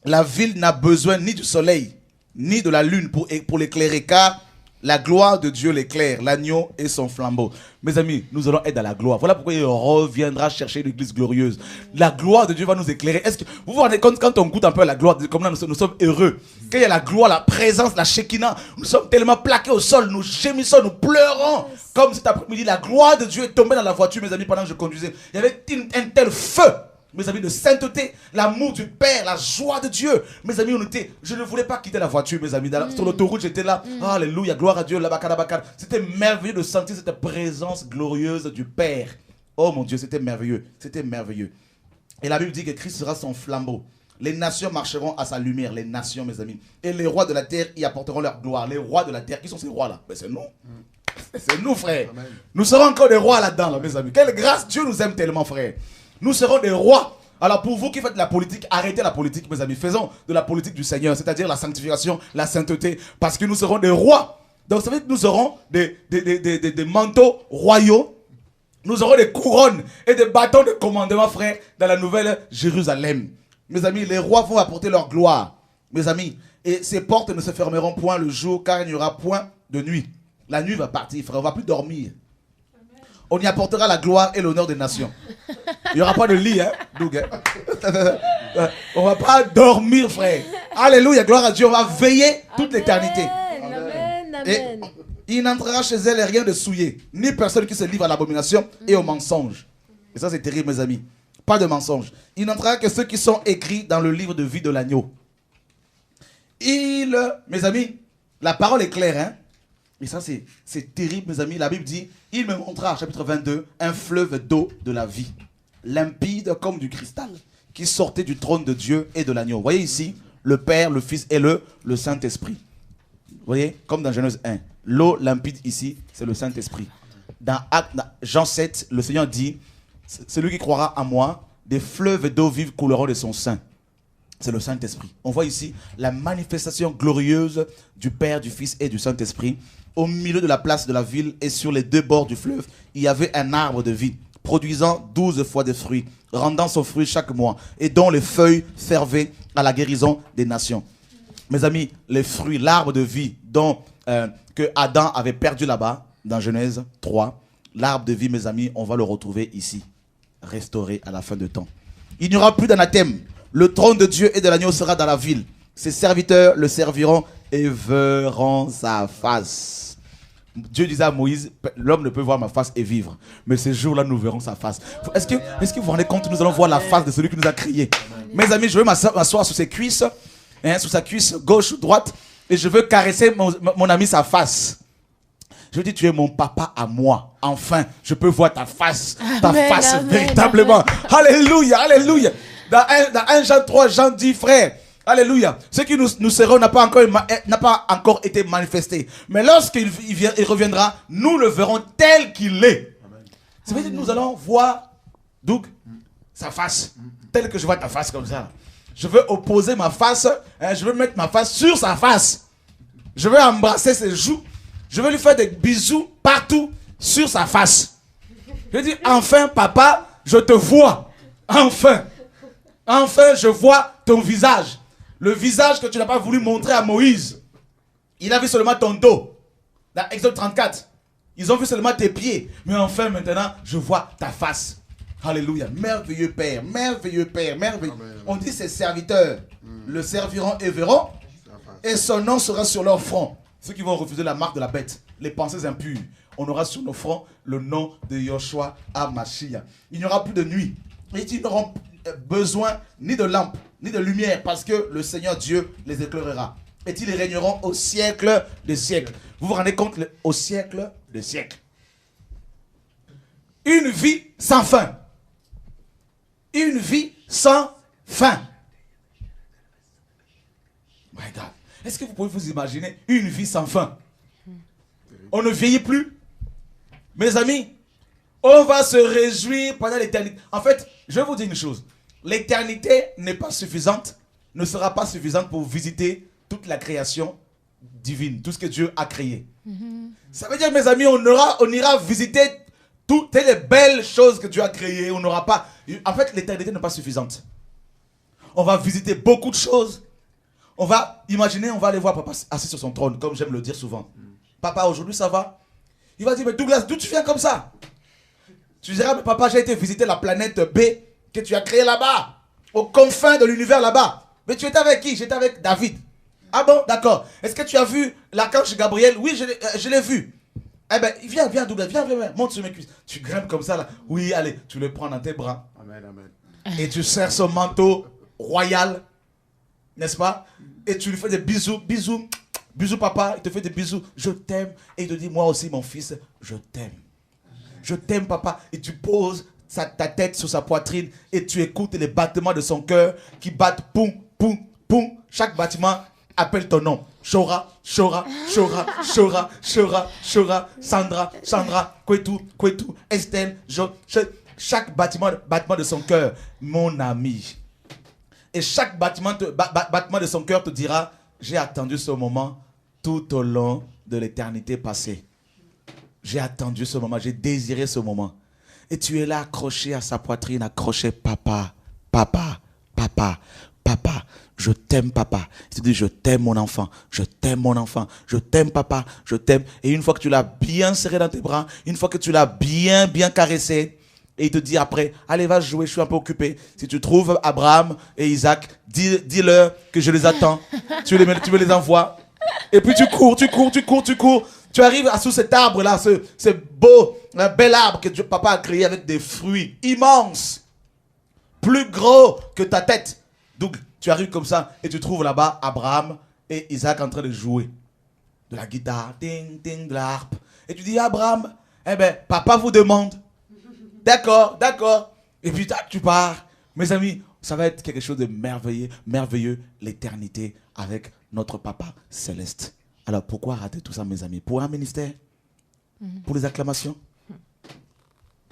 la ville n'a besoin ni du soleil, ni de la lune pour l'éclairer, car la gloire de Dieu l'éclaire, l'agneau et son flambeau. Mes amis, nous allons être dans la gloire. Voilà pourquoi il reviendra chercher l'église glorieuse. La gloire de Dieu va nous éclairer. Est-ce que vous vous rendez compte quand on goûte un peu à la gloire, comme là nous sommes heureux. Quand il y a la gloire, la présence, la Shekinah, nous sommes tellement plaqués au sol, nous gémissons, nous pleurons. Comme cet après-midi, la gloire de Dieu est tombée dans la voiture, mes amis, pendant que je conduisais. Il y avait un tel feu. Mes amis, de sainteté, l'amour du Père, la joie de Dieu. Mes amis, je ne voulais pas quitter la voiture, mes amis. Sur l'autoroute, j'étais là. Alléluia, gloire à Dieu. C'était merveilleux de sentir cette présence glorieuse du Père. Oh mon Dieu, c'était merveilleux. C'était merveilleux. Et la Bible dit que Christ sera son flambeau. Les nations marcheront à sa lumière, les nations, mes amis. Et les rois de la terre y apporteront leur gloire. Les rois de la terre, qui sont ces rois-là? Ben, c'est nous. C'est nous, frère. Amen. Nous serons encore des rois là-dedans, là, mes amis. Quelle grâce, Dieu nous aime tellement, frère. Nous serons des rois. Alors pour vous qui faites de la politique, arrêtez la politique, mes amis. Faisons de la politique du Seigneur, c'est-à-dire la sanctification, la sainteté, parce que nous serons des rois. Donc ça veut dire que nous aurons des manteaux royaux, nous aurons des couronnes et des bâtons de commandement, frère, dans la nouvelle Jérusalem. Mes amis, les rois vont apporter leur gloire, mes amis. Et ces portes ne se fermeront point le jour, car il n'y aura point de nuit. La nuit va partir, frère, on ne va plus dormir. On y apportera la gloire et l'honneur des nations. Il n'y aura pas de lit, hein, Doug, hein? On ne va pas dormir, frère. Alléluia, gloire à Dieu. On va veiller toute l'éternité.
Amen, amen.
Et il n'entrera chez elle rien de souillé, ni personne qui se livre à l'abomination et au mensonge. Et ça, c'est terrible, mes amis. Pas de mensonge. Il n'entrera que ceux qui sont écrits dans le livre de vie de l'agneau. Mes amis, la parole est claire, hein? Et ça, c'est terrible, mes amis. La Bible dit, il me montra, chapitre 22, un fleuve d'eau de la vie, limpide comme du cristal, qui sortait du trône de Dieu et de l'agneau. Vous voyez ici, le Père, le Fils et le Saint-Esprit. Vous voyez, comme dans Genèse 1. L'eau limpide ici, c'est le Saint-Esprit. Dans Jean 7, le Seigneur dit, celui qui croira en moi, des fleuves d'eau vive couleront de son sein. C'est le Saint-Esprit. On voit ici la manifestation glorieuse du Père, du Fils et du Saint-Esprit. Au milieu de la place de la ville et sur les deux bords du fleuve, il y avait un arbre de vie, produisant 12 fois des fruits, rendant son fruit chaque mois, et dont les feuilles servaient à la guérison des nations. Mes amis, les fruits, l'arbre de vie que Adam avait perdu là-bas, dans Genèse 3, l'arbre de vie, mes amis, on va le retrouver ici, restauré à la fin de temps. Il n'y aura plus d'anathème. Le trône de Dieu et de l'agneau sera dans la ville. Ses serviteurs le serviront et verront sa face. Dieu disait à Moïse, l'homme ne peut voir ma face et vivre. Mais ce jour-là, nous verrons sa face. Est-ce que vous vous rendez compte, nous allons voir la face de celui qui nous a créés. Mes amis, je veux m'asseoir sur ses cuisses, sur sa cuisse gauche ou droite, et je veux caresser mon ami sa face. Je veux dire, tu es mon papa à moi. Enfin, je peux voir ta face véritablement. Amen. Alléluia, alléluia. Dans 1 Jean 3, Jean dit, frère, alléluia, ce qui nous seront n'a pas encore été manifesté. Mais lorsqu'il reviendra, nous le verrons tel qu'il est. Ça veut dire que nous allons voir, Doug, sa face, tel que je vois ta face comme ça. Je veux opposer ma face, je veux mettre ma face sur sa face. Je veux embrasser ses joues. Je veux lui faire des bisous partout sur sa face. Je veux dire, enfin, papa, je te vois. Enfin. Enfin, je vois ton visage. Le visage que tu n'as pas voulu montrer à Moïse. Il a vu seulement ton dos. Dans Exode 34. Ils ont vu seulement tes pieds. Mais enfin, maintenant, je vois ta face. Alléluia. Merveilleux Père, merveilleux Père, merveilleux.
Amen.
On dit ses serviteurs le serviront et verront. Et son nom sera sur leur front. Ceux qui vont refuser la marque de la bête, les pensées impures. On aura sur nos fronts le nom de Yoshua HaMashiach. Il n'y aura plus de nuit. Et ils n'auront besoin ni de lampe, ni de lumière, parce que le Seigneur Dieu les éclairera. Et ils régneront au siècle des siècles. Vous vous rendez compte, au siècle des siècles. Une vie sans fin. Une vie sans fin. My God. Est-ce que vous pouvez vous imaginer une vie sans fin? On ne vieillit plus. Mes amis, on va se réjouir pendant l'éternité. En fait, je vais vous dire une chose. L'éternité n'est pas suffisante, ne sera pas suffisante pour visiter toute la création divine, tout ce que Dieu a créé. Ça veut dire, mes amis, on ira visiter toutes les belles choses que Dieu a créées. On n'aura pas... En fait, l'éternité n'est pas suffisante. On va visiter beaucoup de choses. On va aller voir papa assis sur son trône, comme j'aime le dire souvent. Papa, aujourd'hui, ça va? Il va dire, mais Douglas, d'où tu viens comme ça? Tu diras, mais papa, j'ai été visiter la planète B que tu as créée là-bas, aux confins de l'univers là-bas. Mais tu étais avec qui? J'étais avec David. Ah bon, d'accord. Est-ce que tu as vu l'archange Gabriel? Oui, je l'ai vu. Eh bien, viens, Douglas, viens, monte sur mes cuisses. Tu grimpes comme ça, là. Oui, allez, tu le prends dans tes bras.
Amen, amen.
Et tu serres son manteau royal, n'est-ce pas? Et tu lui fais des bisous, papa, il te fait des bisous, je t'aime. Et il te dit, moi aussi, mon fils, je t'aime. Je t'aime, papa. Et tu poses ta tête sur sa poitrine et tu écoutes les battements de son cœur qui battent, poum, poum, poum. Chaque battement appelle ton nom. Shora, Shora, Shora, Shora, Shora, Shora, Sandra, Kwetu, Estelle, chaque battement de son cœur, mon ami. Et chaque battement de son cœur te dira, j'ai attendu ce moment tout au long de l'éternité passée. J'ai attendu ce moment, j'ai désiré ce moment. Et tu es là accroché à sa poitrine, accroché, papa, je t'aime, papa. Il te dit, je t'aime, mon enfant, je t'aime, papa, je t'aime. Et une fois que tu l'as bien serré dans tes bras, une fois que tu l'as bien caressé, et il te dit après, allez, va jouer, je suis un peu occupé. Si tu trouves Abraham et Isaac, dis-leur que je les attends. Tu me les envoies. Et puis tu cours. Tu arrives sous cet arbre-là, ce beau, bel arbre que papa a créé avec des fruits immenses. Plus gros que ta tête. Donc, tu arrives comme ça et tu trouves là-bas Abraham et Isaac en train de jouer. De la guitare, ding, ding, de la harpe. Et tu dis, Abraham, eh bien, papa vous demande. D'accord. Et puis tu pars. Mes amis, ça va être quelque chose de merveilleux, l'éternité avec notre papa céleste. Alors pourquoi rater tout ça, mes amis? Pour un ministère? Pour les acclamations?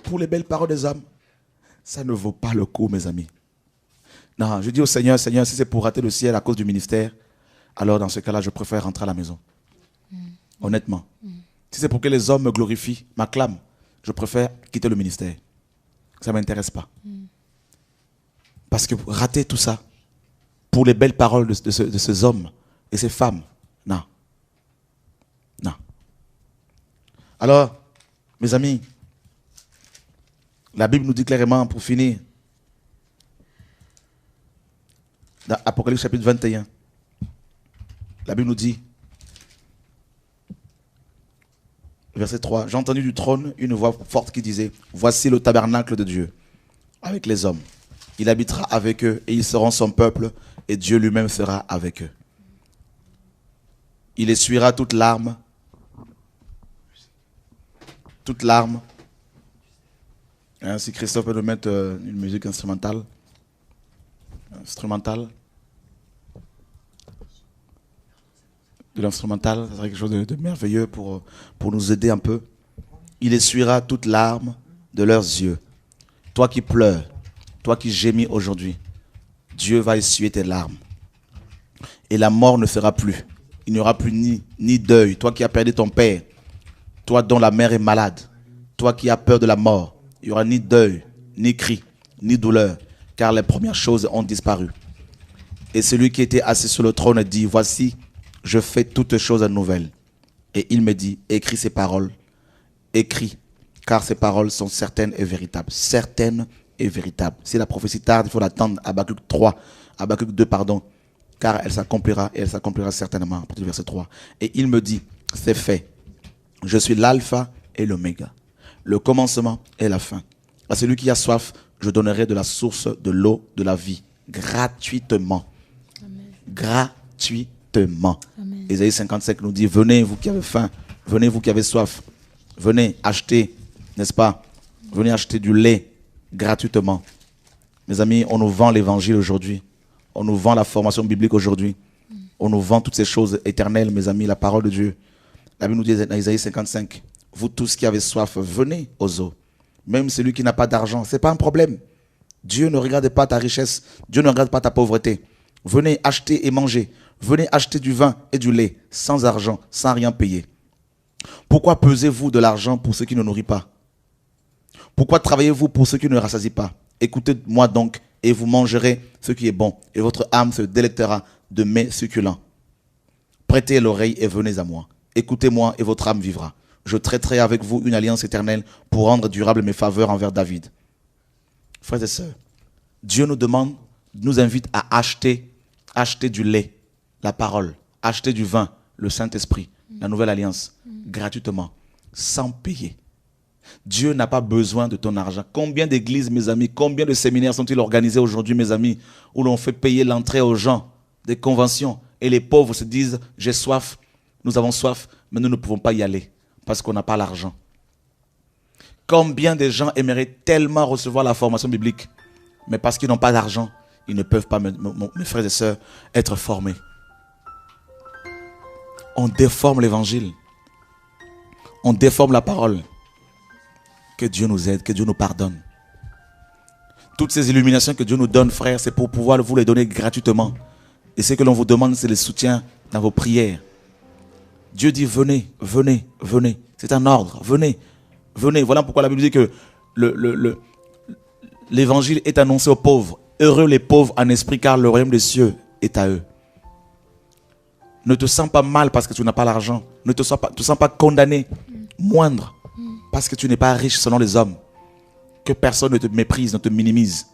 Pour les belles paroles des hommes? Ça ne vaut pas le coup, mes amis. Non, je dis au Seigneur, si c'est pour rater le ciel à cause du ministère, alors dans ce cas-là, je préfère rentrer à la maison. Honnêtement. Si c'est pour que les hommes me glorifient, m'acclament, je préfère quitter le ministère. Ça ne m'intéresse pas. Parce que rater tout ça, pour les belles paroles de ces hommes et ces femmes, non. Alors, mes amis, la Bible nous dit clairement, pour finir, dans Apocalypse chapitre 21, la Bible nous dit, verset 3, j'ai entendu du trône une voix forte qui disait, voici le tabernacle de Dieu, avec les hommes. Il habitera avec eux et ils seront son peuple et Dieu lui-même sera avec eux. Il essuiera toute larme. Hein, si Christophe peut nous mettre une musique instrumentale. De l'instrumental, ça serait quelque chose de merveilleux pour nous aider un peu. Il essuiera toute larme de leurs yeux. Toi qui pleures, toi qui gémis aujourd'hui, Dieu va essuyer tes larmes. Et la mort ne sera plus. Il n'y aura plus ni deuil. Toi qui as perdu ton père, toi dont la mère est malade, toi qui as peur de la mort, il n'y aura ni deuil, ni cri, ni douleur, car les premières choses ont disparu. Et celui qui était assis sur le trône dit, voici, je fais toutes choses nouvelles. Et il me dit, écris ces paroles, écris, car ces paroles sont certaines et véritables. Certaines et véritables. Si la prophétie tarde, il faut l'attendre. Habakkuk 2, pardon. Car elle s'accomplira, et elle s'accomplira certainement, à partir du verset 3. Et il me dit, c'est fait. Je suis l'alpha et l'oméga, le commencement et la fin. À celui qui a soif, je donnerai de la source de l'eau de la vie, gratuitement.
Amen.
Gratuitement.
Amen.
Ésaïe 55 nous dit, venez vous qui avez faim, venez vous qui avez soif, venez acheter, n'est-ce pas? Venez acheter du lait gratuitement. Mes amis, on nous vend l'évangile aujourd'hui. On nous vend la formation biblique aujourd'hui. On nous vend toutes ces choses éternelles, mes amis, la parole de Dieu. La Bible nous dit dans Ésaïe 55, vous tous qui avez soif, venez aux eaux. Même celui qui n'a pas d'argent, ce n'est pas un problème. Dieu ne regarde pas ta richesse. Dieu ne regarde pas ta pauvreté. Venez acheter et manger. Venez acheter du vin et du lait, sans argent, sans rien payer. Pourquoi pesez-vous de l'argent pour ceux qui ne nourrissent pas? Pourquoi travaillez-vous pour ceux qui ne rassasient pas? Écoutez-moi donc, et vous mangerez ce qui est bon, et votre âme se délectera de mets succulents. Prêtez l'oreille et venez à moi. Écoutez-moi et votre âme vivra. Je traiterai avec vous une alliance éternelle pour rendre durable mes faveurs envers David. Frères et sœurs, Dieu nous demande, nous invite à acheter du lait, la parole, acheter du vin, le Saint-Esprit, la nouvelle alliance, gratuitement, sans payer. Dieu n'a pas besoin de ton argent. Combien d'églises, mes amis, combien de séminaires sont-ils organisés aujourd'hui, mes amis, où l'on fait payer l'entrée aux gens, des conventions, et les pauvres se disent, j'ai soif, nous avons soif, mais nous ne pouvons pas y aller, parce qu'on n'a pas l'argent. Combien de gens aimeraient tellement recevoir la formation biblique, mais parce qu'ils n'ont pas d'argent, ils ne peuvent pas, mes frères et sœurs, être formés. On déforme l'évangile. On déforme la parole. Que Dieu nous aide, que Dieu nous pardonne. Toutes ces illuminations que Dieu nous donne, frères, c'est pour pouvoir vous les donner gratuitement. Et ce que l'on vous demande, c'est le soutien dans vos prières. Dieu dit, venez, venez, venez. C'est un ordre, venez, venez. Voilà pourquoi la Bible dit que l'évangile est annoncé aux pauvres. Heureux les pauvres en esprit, car le royaume des cieux est à eux. Ne te sens pas mal parce que tu n'as pas l'argent. Ne te sens pas condamné, moindre, parce que tu n'es pas riche selon les hommes. Que personne ne te méprise, ne te minimise.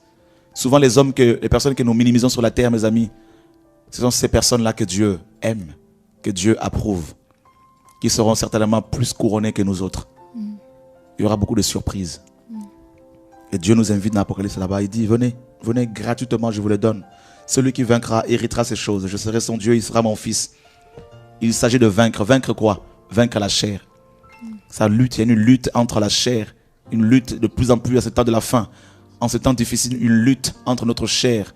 Souvent les personnes que nous minimisons sur la terre, mes amis, ce sont ces personnes-là que Dieu aime, que Dieu approuve, qui seront certainement plus couronnées que nous autres. Il y aura beaucoup de surprises. Et Dieu nous invite dans l'Apocalypse là-bas, il dit, venez, venez gratuitement, je vous les donne. Celui qui vaincra héritera ces choses. Je serai son Dieu, il sera mon fils. Il s'agit de vaincre. Vaincre quoi? Vaincre la chair. Ça lutte, il y a une lutte entre la chair, une lutte de plus en plus à ce temps de la fin. En ce temps difficile, une lutte entre notre chair,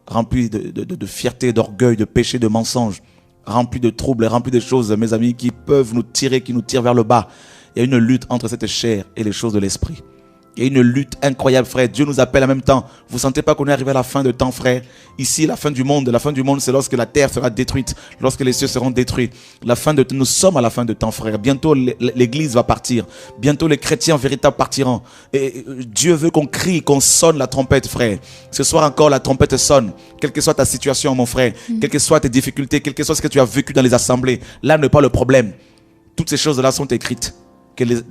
remplie de fierté, d'orgueil, de péché, de mensonges, remplie de troubles, remplie de choses, mes amis, qui peuvent nous tirer, qui nous tirent vers le bas. Il y a une lutte entre cette chair et les choses de l'esprit. Il y a une lutte incroyable, frère. Dieu nous appelle en même temps. Vous ne sentez pas qu'on est arrivé à la fin de temps, frère? Ici, la fin du monde, c'est lorsque la terre sera détruite, lorsque les cieux seront détruits. Nous sommes à la fin de temps, frère. Bientôt, l'église va partir. Bientôt, les chrétiens véritables partiront. Et Dieu veut qu'on crie, qu'on sonne la trompette, frère. Ce soir encore, la trompette sonne. Quelle que soit ta situation, mon frère, quelles que soient tes difficultés, quel que soit ce que tu as vécu dans les assemblées, là n'est pas le problème. Toutes ces choses-là sont écrites.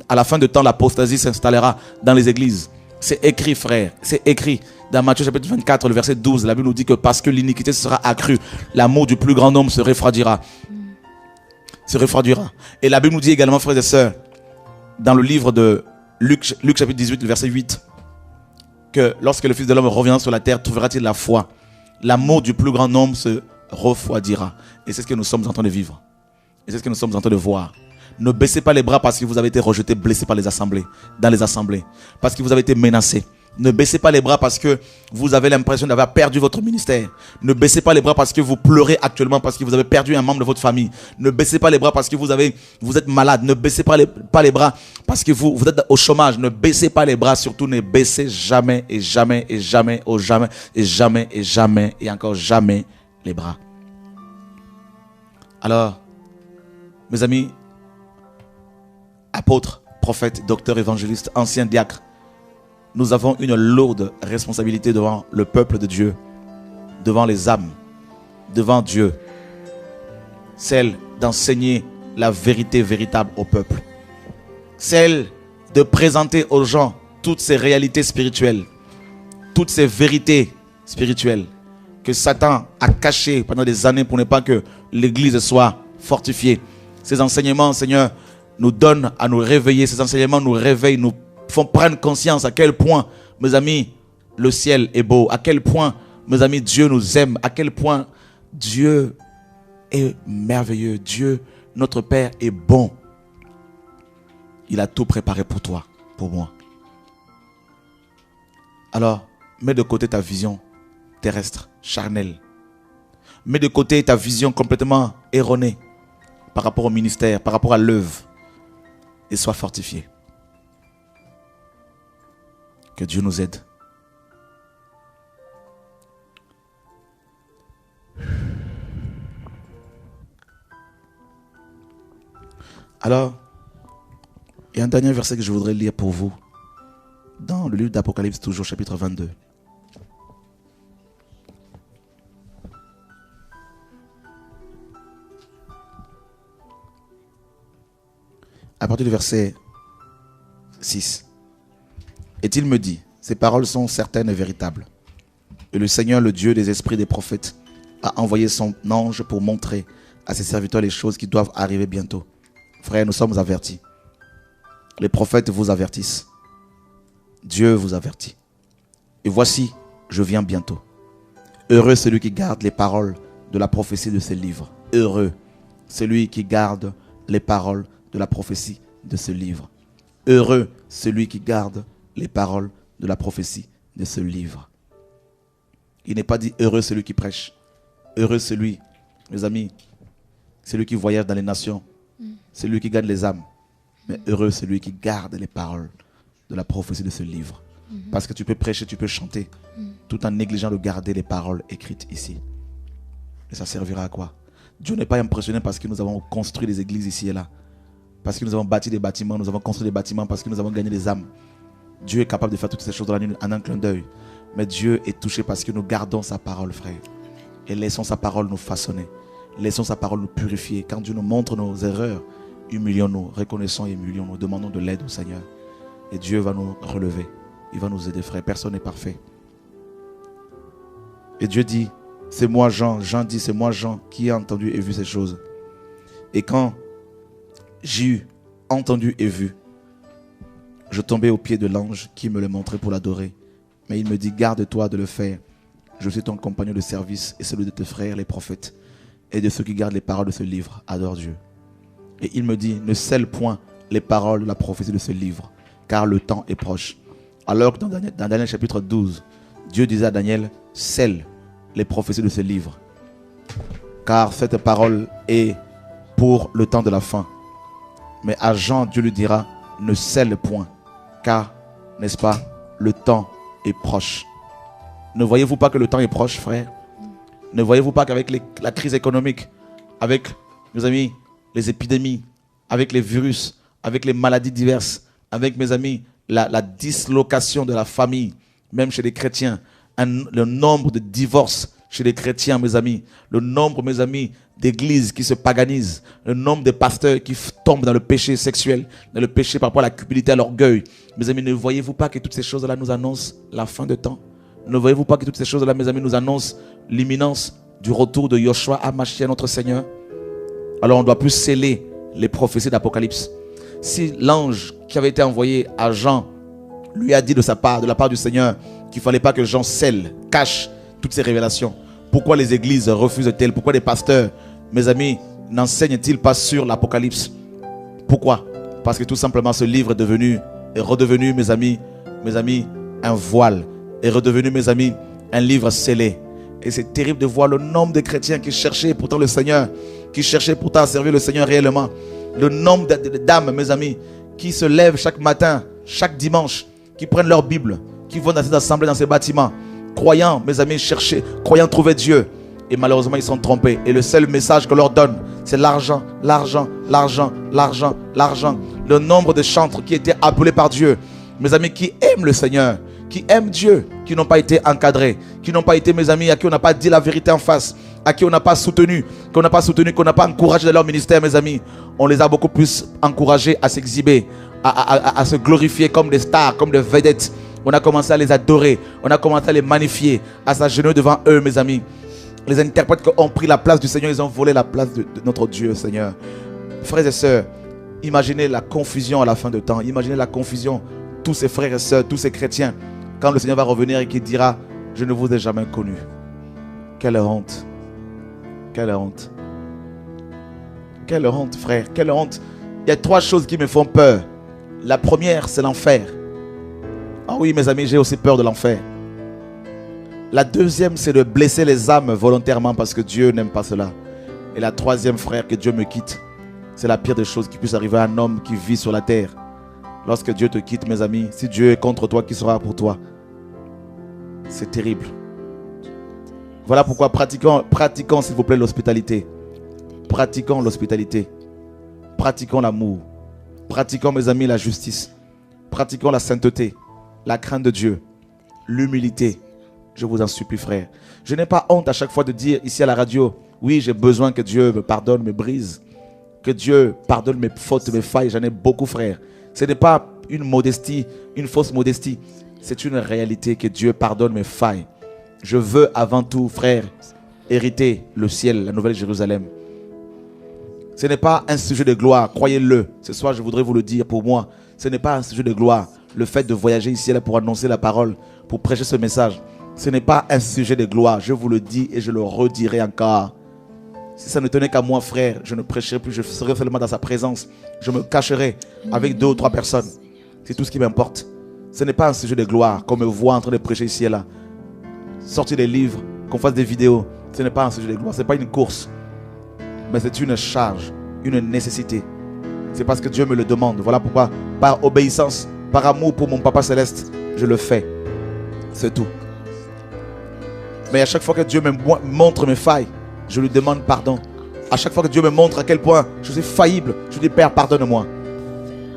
À la fin de temps, l'apostasie s'installera dans les églises. C'est écrit, frère. C'est écrit. Dans Matthieu chapitre 24, le verset 12, la Bible nous dit que parce que l'iniquité sera accrue, l'amour du plus grand nombre se refroidira. Se refroidira. Et la Bible nous dit également, frères et sœurs, dans le livre de Luc chapitre 18, le verset 8, que lorsque le Fils de l'homme reviendra sur la terre, trouvera-t-il la foi? L'amour du plus grand nombre se refroidira. Et c'est ce que nous sommes en train de vivre. Et c'est ce que nous sommes en train de voir. Ne baissez pas les bras parce que vous avez été rejeté, blessé par les assemblées, dans les assemblées. Parce que vous avez été menacé. Ne baissez pas les bras parce que vous avez l'impression d'avoir perdu votre ministère. Ne baissez pas les bras parce que vous pleurez actuellement, parce que vous avez perdu un membre de votre famille. Ne baissez pas les bras parce que vous êtes malade. Ne baissez pas les bras parce que vous êtes au chômage. Ne baissez pas les bras, surtout ne baissez jamais et jamais et jamais, oh jamais et jamais et jamais et encore jamais les bras. Alors, mes amis, apôtres, prophètes, docteurs, évangélistes, anciens diacres, nous avons une lourde responsabilité devant le peuple de Dieu, devant les âmes, devant Dieu. celle d'enseigner la vérité véritable au peuple. Celle de présenter aux gens toutes ces réalités spirituelles, toutes ces vérités spirituelles que Satan a cachées pendant des années pour ne pas que l'Église soit fortifiée. Ces enseignements, Seigneur, nous donnent à nous réveiller. Ces enseignements nous réveillent, nous font prendre conscience à quel point, mes amis, le ciel est beau, à quel point, mes amis, Dieu nous aime, à quel point Dieu est merveilleux. Dieu, notre Père, est bon. Il a tout préparé pour toi, pour moi. Alors, mets de côté ta vision terrestre, charnelle. Mets de côté ta vision complètement erronée par rapport au ministère, par rapport à l'œuvre. Et sois fortifié. Que Dieu nous aide. Alors, il y a un dernier verset que je voudrais lire pour vous. Dans le livre d'Apocalypse, toujours chapitre 22. À partir du verset 6. Et il me dit, ces paroles sont certaines et véritables. Et le Seigneur, le Dieu des esprits des prophètes, a envoyé son ange pour montrer à ses serviteurs les choses qui doivent arriver bientôt. Frères, nous sommes avertis. Les prophètes vous avertissent. Dieu vous avertit. Et voici, je viens bientôt. Heureux celui qui garde les paroles de la prophétie de ce livre. Heureux celui qui garde les paroles de la prophétie de ce livre. Heureux celui qui garde les paroles de la prophétie de ce livre. Il n'est pas dit heureux celui qui prêche. Heureux celui, mes amis, celui qui voyage dans les nations. Celui qui gagne les âmes. Mais heureux celui qui garde les paroles de la prophétie de ce livre. Parce que tu peux prêcher, tu peux chanter, tout en négligeant de garder les paroles écrites ici. Et ça servira à quoi? Dieu n'est pas impressionné parce que nous avons construit des églises ici et là. Parce que nous avons bâti des bâtiments, nous avons construit des bâtiments, parce que nous avons gagné des âmes. Dieu est capable de faire toutes ces choses en un clin d'œil. Mais Dieu est touché parce que nous gardons sa parole, frère. Et laissons sa parole nous façonner. Laissons sa parole nous purifier. Quand Dieu nous montre nos erreurs, humilions-nous, reconnaissons et humilions-nous, demandons de l'aide au Seigneur. Et Dieu va nous relever. Il va nous aider, frère. Personne n'est parfait. Et Dieu dit, c'est moi Jean. Jean dit, c'est moi Jean qui ai entendu et vu ces choses. Et quand j'ai eu entendu et vu, je tombais aux pieds de l'ange qui me le montrait pour l'adorer. Mais il me dit, garde-toi de le faire. Je suis ton compagnon de service et celui de tes frères, les prophètes, et de ceux qui gardent les paroles de ce livre. Adore Dieu. Et il me dit, ne scelle point les paroles de la prophétie de ce livre, car le temps est proche. Alors que dans Daniel chapitre 12, Dieu disait à Daniel, scelle les prophéties de ce livre, car cette parole est pour le temps de la fin. Mais à Jean, Dieu lui dira, ne scelle point, car, n'est-ce pas, le temps est proche. Ne voyez-vous pas que le temps est proche, frère? Ne voyez-vous pas qu'avec la crise économique, avec, mes amis, les épidémies, avec les virus, avec les maladies diverses, avec, mes amis, la dislocation de la famille, même chez les chrétiens, le nombre de divorces chez les chrétiens, mes amis, le nombre, mes amis, d'églises qui se paganisent, le nombre de pasteurs qui tombent dans le péché sexuel, dans le péché par rapport à la cupidité, à l'orgueil. Mes amis, ne voyez-vous pas que toutes ces choses-là nous annoncent la fin de temps? Ne voyez-vous pas que toutes ces choses-là, mes amis, nous annoncent l'imminence du retour de Yoshua HaMashiach, notre Seigneur? Alors on ne doit plus sceller les prophéties d'Apocalypse. Si l'ange qui avait été envoyé à Jean lui a dit de la part du Seigneur, qu'il ne fallait pas que Jean scelle, cache toutes ces révélations, pourquoi les églises refusent-elles? Pourquoi les pasteurs, mes amis, n'enseignent-ils pas sur l'Apocalypse? Pourquoi? Parce que tout simplement ce livre est redevenu, mes amis, un voile, est redevenu, mes amis, un livre scellé. Et c'est terrible de voir le nombre de chrétiens qui cherchaient pourtant le Seigneur, qui cherchaient pourtant à servir le Seigneur réellement. Le nombre d'âmes, mes amis, qui se lèvent chaque matin, chaque dimanche, qui prennent leur Bible, qui vont dans ces assemblées, dans ces bâtiments, croyant, mes amis, croyant trouver Dieu. Et malheureusement, ils sont trompés. Et le seul message qu'on leur donne, c'est l'argent, l'argent, l'argent, l'argent, l'argent. Le nombre de chantres qui étaient appelés par Dieu, mes amis, qui aiment le Seigneur, qui aiment Dieu, qui n'ont pas été encadrés, qui n'ont pas été, mes amis, à qui on n'a pas dit la vérité en face, à qui on n'a pas soutenu, qu'on n'a pas encouragé dans leur ministère, mes amis. On les a beaucoup plus encouragés à s'exhiber, à se glorifier comme des stars, comme des vedettes. On a commencé à les adorer, on a commencé à les magnifier, à s'agenouiller devant eux, mes amis. Les interprètes qui ont pris la place du Seigneur, ils ont volé la place de notre Dieu, Seigneur. Frères et sœurs, imaginez la confusion à la fin de temps. Imaginez la confusion, tous ces frères et sœurs, tous ces chrétiens, quand le Seigneur va revenir et qu'il dira, je ne vous ai jamais connu. Quelle honte. Quelle honte. Quelle honte, frère. Quelle honte. Il y a 3 choses qui me font peur. La première, c'est l'enfer. Ah oui, mes amis, j'ai aussi peur de l'enfer. La deuxième, c'est de blesser les âmes volontairement parce que Dieu n'aime pas cela. Et la troisième, frère, que Dieu me quitte. C'est la pire des choses qui puisse arriver à un homme qui vit sur la terre. Lorsque Dieu te quitte, mes amis, si Dieu est contre toi, qui sera pour toi? C'est terrible. Voilà pourquoi pratiquons s'il vous plaît l'hospitalité. Pratiquons l'hospitalité. Pratiquons l'amour. Pratiquons, mes amis, la justice. Pratiquons la sainteté, la crainte de Dieu, l'humilité. Je vous en supplie, frère. Je n'ai pas honte à chaque fois de dire ici à la radio, oui, j'ai besoin que Dieu me pardonne mes brises, que Dieu pardonne mes fautes, mes failles. J'en ai beaucoup, frère. Ce n'est pas une modestie, une fausse modestie. C'est une réalité que Dieu pardonne mes failles. Je veux avant tout, frère, hériter le ciel, la nouvelle Jérusalem. Ce n'est pas un sujet de gloire, croyez-le. Ce soir, je voudrais vous le dire pour moi. Ce n'est pas un sujet de gloire. Le fait de voyager ici et là pour annoncer la parole, pour prêcher ce message, ce n'est pas un sujet de gloire. Je vous le dis et je le redirai encore. Si ça ne tenait qu'à moi, frère, je ne prêcherai plus. Je serai seulement dans sa présence. Je me cacherai avec 2 ou 3 personnes. C'est tout ce qui m'importe. Ce n'est pas un sujet de gloire qu'on me voit en train de prêcher ici et là. Sortir des livres, qu'on fasse des vidéos. Ce n'est pas un sujet de gloire. Ce n'est pas une course. Mais c'est une charge, une nécessité. C'est parce que Dieu me le demande. Voilà pourquoi, par obéissance, par amour pour mon Papa Céleste, je le fais. C'est tout. Mais à chaque fois que Dieu me montre mes failles, je lui demande pardon. À chaque fois que Dieu me montre à quel point je suis faillible, je dis, Père, pardonne-moi.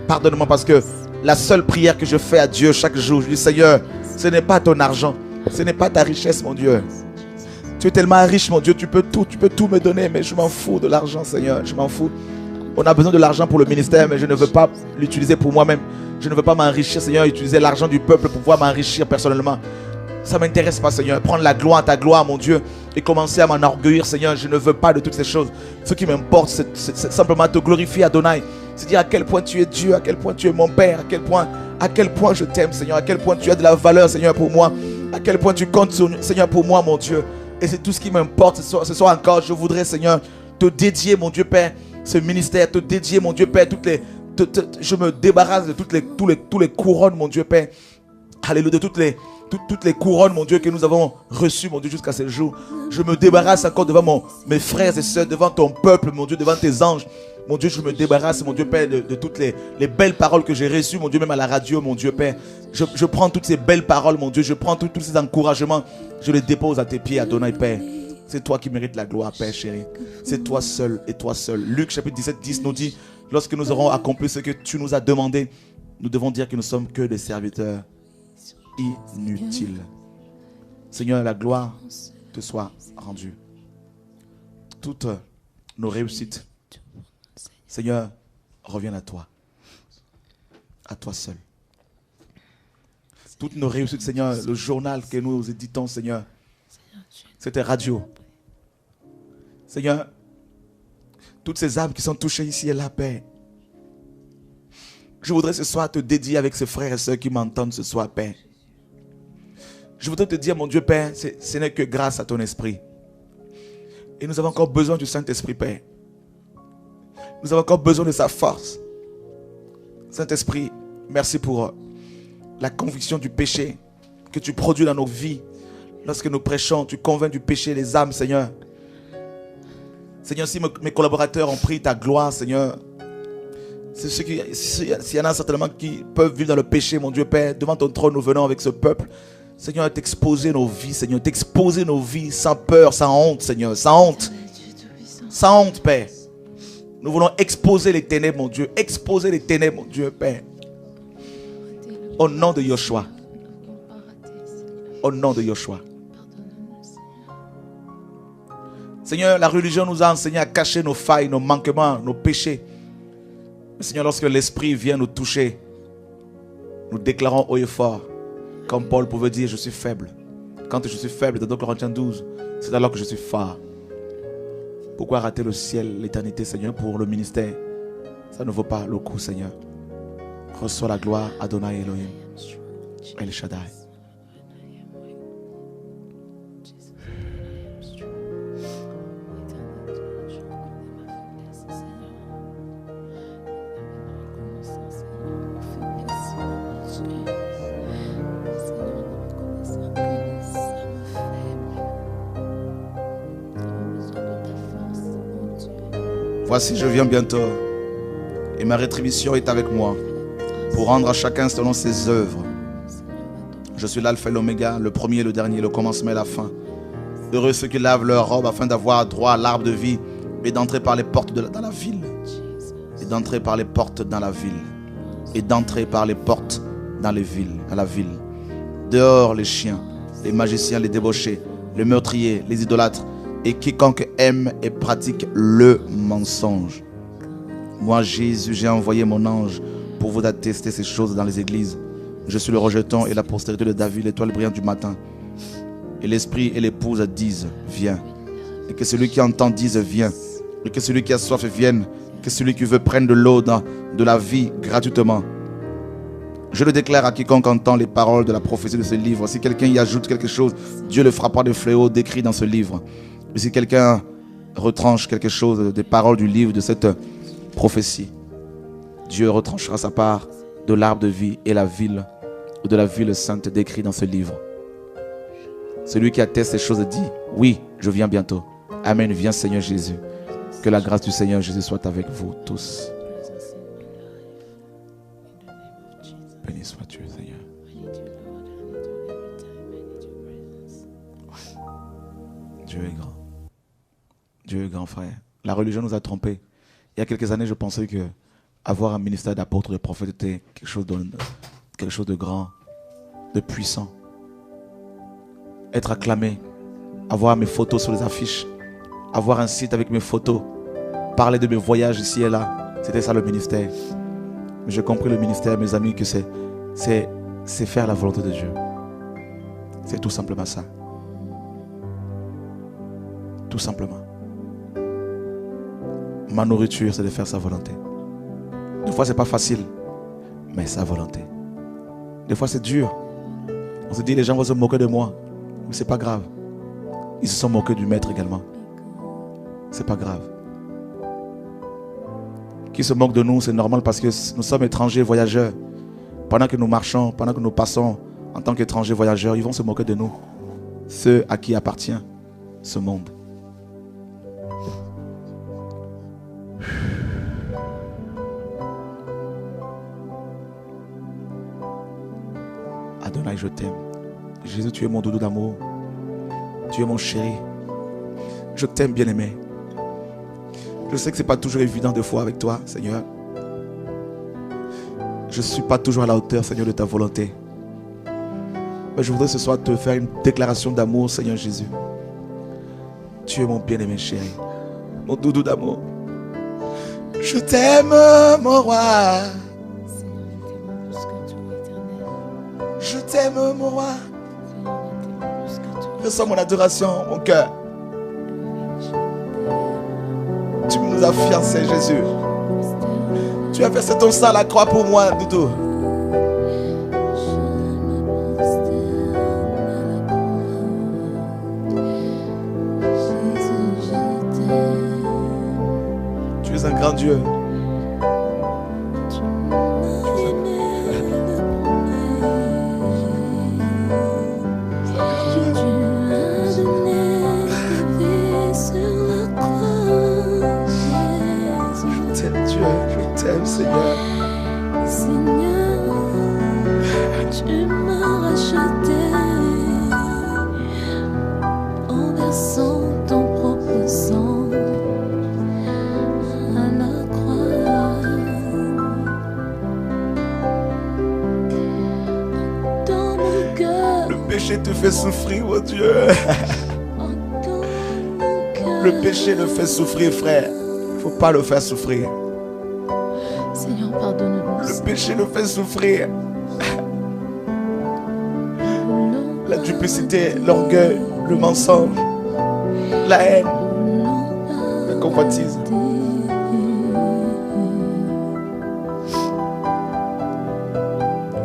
Pardonne-moi parce que la seule prière que je fais à Dieu chaque jour, je dis, Seigneur, ce n'est pas ton argent, ce n'est pas ta richesse, mon Dieu. Tu es tellement riche, mon Dieu, tu peux tout me donner, mais je m'en fous de l'argent, Seigneur, je m'en fous. On a besoin de l'argent pour le ministère, mais je ne veux pas l'utiliser pour moi-même. Je ne veux pas m'enrichir, Seigneur, utiliser l'argent du peuple pour pouvoir m'enrichir personnellement. Ça ne m'intéresse pas, Seigneur. Prendre la gloire, ta gloire, mon Dieu, et commencer à m'enorgueillir, Seigneur. Je ne veux pas de toutes ces choses. Ce qui m'importe, c'est simplement te glorifier, Adonai. C'est dire à quel point tu es Dieu, à quel point tu es mon Père, à quel point je t'aime, Seigneur, à quel point tu as de la valeur, Seigneur, pour moi, à quel point tu comptes, Seigneur, pour moi, mon Dieu. Et c'est tout ce qui m'importe. Ce soir encore, je voudrais, Seigneur, te dédier, mon Dieu, Père, ce ministère, te dédier, mon Dieu, Père, je me débarrasse de tous les couronnes, mon Dieu, Père. Alléluia, de toutes les couronnes, mon Dieu, que nous avons reçues, mon Dieu, jusqu'à ce jour. Je me débarrasse encore devant mes frères et sœurs, devant ton peuple, mon Dieu, devant tes anges. Mon Dieu, je me débarrasse, mon Dieu, Père, de toutes les belles paroles que j'ai reçues, mon Dieu, même à la radio, mon Dieu, Père. Je prends toutes ces belles paroles, mon Dieu, je prends tous ces encouragements, je les dépose à tes pieds, Adonai, Père. C'est toi qui mérites la gloire, Père chéri. C'est toi seul et toi seul. Luc chapitre 17, 10 nous dit, lorsque nous aurons accompli ce que tu nous as demandé, nous devons dire que nous sommes que des serviteurs inutiles. Seigneur, la gloire te soit rendue. Toutes nos réussites, Seigneur, reviennent à toi seul. Toutes nos réussites, Seigneur, le journal que nous éditons, Seigneur, cette radio. Seigneur, toutes ces âmes qui sont touchées ici et là, Père. Je voudrais ce soir te dédier avec ces frères et sœurs qui m'entendent ce soir, Père. Je voudrais te dire, mon Dieu, Père, ce n'est que grâce à ton esprit. Et nous avons encore besoin du Saint-Esprit, Père. Nous avons encore besoin de sa force. Saint-Esprit, merci pour la conviction du péché que tu produis dans nos vies. Lorsque nous prêchons, tu convaincs du péché les âmes, Seigneur. Seigneur, si mes collaborateurs ont pris ta gloire, Seigneur, s'il y en a certainement qui peuvent vivre dans le péché, mon Dieu Père, devant ton trône, nous venons avec ce peuple. Seigneur, t'exposer nos vies, Seigneur, t'exposer nos vies sans peur, sans honte, Seigneur, sans honte. Sans honte, Père. Nous voulons exposer les ténèbres, mon Dieu. Exposer les ténèbres, mon Dieu, Père. Au nom de Yoshua. au nom de Yoshua. Seigneur, la religion nous a enseigné à cacher nos failles, nos manquements, nos péchés. Mais Seigneur, lorsque l'Esprit vient nous toucher, nous déclarons haut et fort, comme Paul pouvait dire, je suis faible. Quand je suis faible, dans 2 Corinthiens 12, c'est alors que je suis fort. Pourquoi rater le ciel, l'éternité, Seigneur, pour le ministère? Ça ne vaut pas le coup, Seigneur. Reçois la gloire, Adonai Elohim, El Shaddai. Voici, je viens bientôt, et ma rétribution est avec moi, pour rendre à chacun selon ses œuvres. Je suis l'alpha et l'oméga, le premier et le dernier, le commencement et la fin. Heureux ceux qui lavent leur robe afin d'avoir droit à l'arbre de vie et d'entrer par les portes dans la ville. Et d'entrer par les portes dans la ville. Et d'entrer par les portes dans les villes, à la ville. Dehors les chiens, les magiciens, les débauchés, les meurtriers, les idolâtres, et quiconque aime et pratique le mensonge. Moi, Jésus, j'ai envoyé mon ange pour vous attester ces choses dans les églises. Je suis le rejeton et la postérité de David, l'étoile brillante du matin. Et l'esprit et l'épouse disent, viens. Et que celui qui entend dise, viens. Et que celui qui a soif vienne. Que celui qui veut prendre de l'eau de la vie gratuitement. Je le déclare à quiconque entend les paroles de la prophétie de ce livre. Si quelqu'un y ajoute quelque chose, Dieu le frappera de fléau décrit dans ce livre. Et si quelqu'un retranche quelque chose des paroles du livre de cette prophétie, Dieu retranchera sa part de l'arbre de vie et la ville, ou de la ville sainte décrit dans ce livre. Celui qui atteste ces choses dit, oui, je viens bientôt. Amen, viens Seigneur Jésus. Que la grâce du Seigneur Jésus soit avec vous tous. Béni sois-tu, Seigneur. Dieu est grand. Dieu est grand, frère. La religion nous a trompés. Il y a quelques années, je pensais que avoir un ministère d'apôtre, de prophète était quelque chose de grand, de puissant. Être acclamé, avoir mes photos sur les affiches, avoir un site avec mes photos, parler de mes voyages ici et là. C'était ça le ministère. Mais j'ai compris le ministère, mes amis, que c'est faire la volonté de Dieu. C'est tout simplement ça. Tout simplement. Ma nourriture, c'est de faire sa volonté. Des fois, c'est pas facile, mais sa volonté. Des fois, c'est dur. On se dit, les gens vont se moquer de moi. Mais c'est pas grave. Ils se sont moqués du maître également. C'est pas grave. Qui se moque de nous, c'est normal parce que nous sommes étrangers, voyageurs. Pendant que nous marchons, pendant que nous passons en tant qu'étrangers, voyageurs, ils vont se moquer de nous. Ceux à qui appartient ce monde. Adonai, je t'aime. Jésus, tu es mon doudou d'amour. Tu es mon chéri. Je t'aime, bien-aimé. Je sais que ce n'est pas toujours évident de fois avec toi, Seigneur. Je ne suis pas toujours à la hauteur, Seigneur, de ta volonté. Mais je voudrais ce soir te faire une déclaration d'amour, Seigneur Jésus. Tu es mon bien-aimé chéri. Mon doudou d'amour. Je t'aime, mon roi. Je t'aime, mon roi. Reçois mon adoration, mon cœur. Tu nous as fiancés, Jésus. Tu as versé ton sang à la croix pour moi, doudou. Tu es un grand Dieu. Seigneur.
Seigneur, tu m'as racheté en versant ton propre sang à la croix.
fait souffrir, mon Dieu. Le péché le fait souffrir, frère. Il ne faut pas le faire souffrir.
Seigneur, pardonne-nous.
Le péché le fait souffrir. La duplicité, l'orgueil, le mensonge, la haine, la convoitise.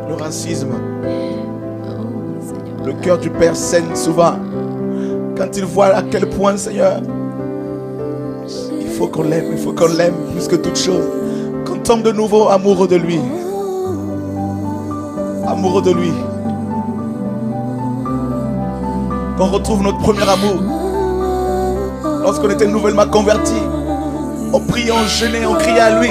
Le racisme. Le cœur du Père saigne souvent quand il voit à quel point, Seigneur, il faut qu'on l'aime plus que toute chose. Qu'on tombe de nouveau amoureux de lui. Amoureux de lui. Qu'on retrouve notre premier amour. Lorsqu'on était nouvellement convertis, on priait, on jeûnait, on criait à lui.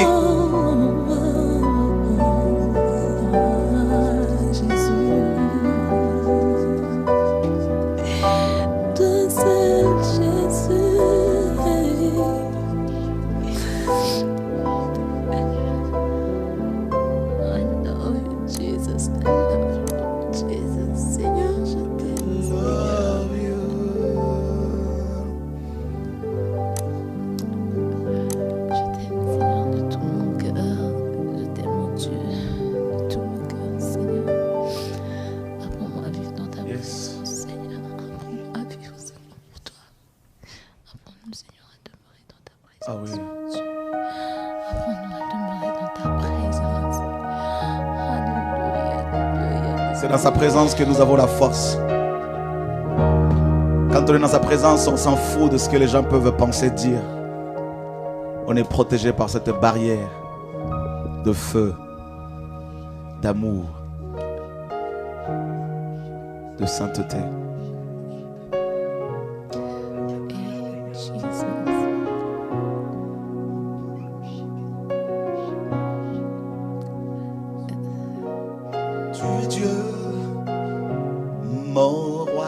Ah oui.
Apprends-nous à demeurer dans ta présence. Alléluia, alléluia.
C'est dans sa présence que nous avons la force. Quand on est dans sa présence, on s'en fout de ce que les gens peuvent penser, dire. On est protégé par cette barrière de feu, d'amour, de sainteté. Tu es Dieu, mon roi.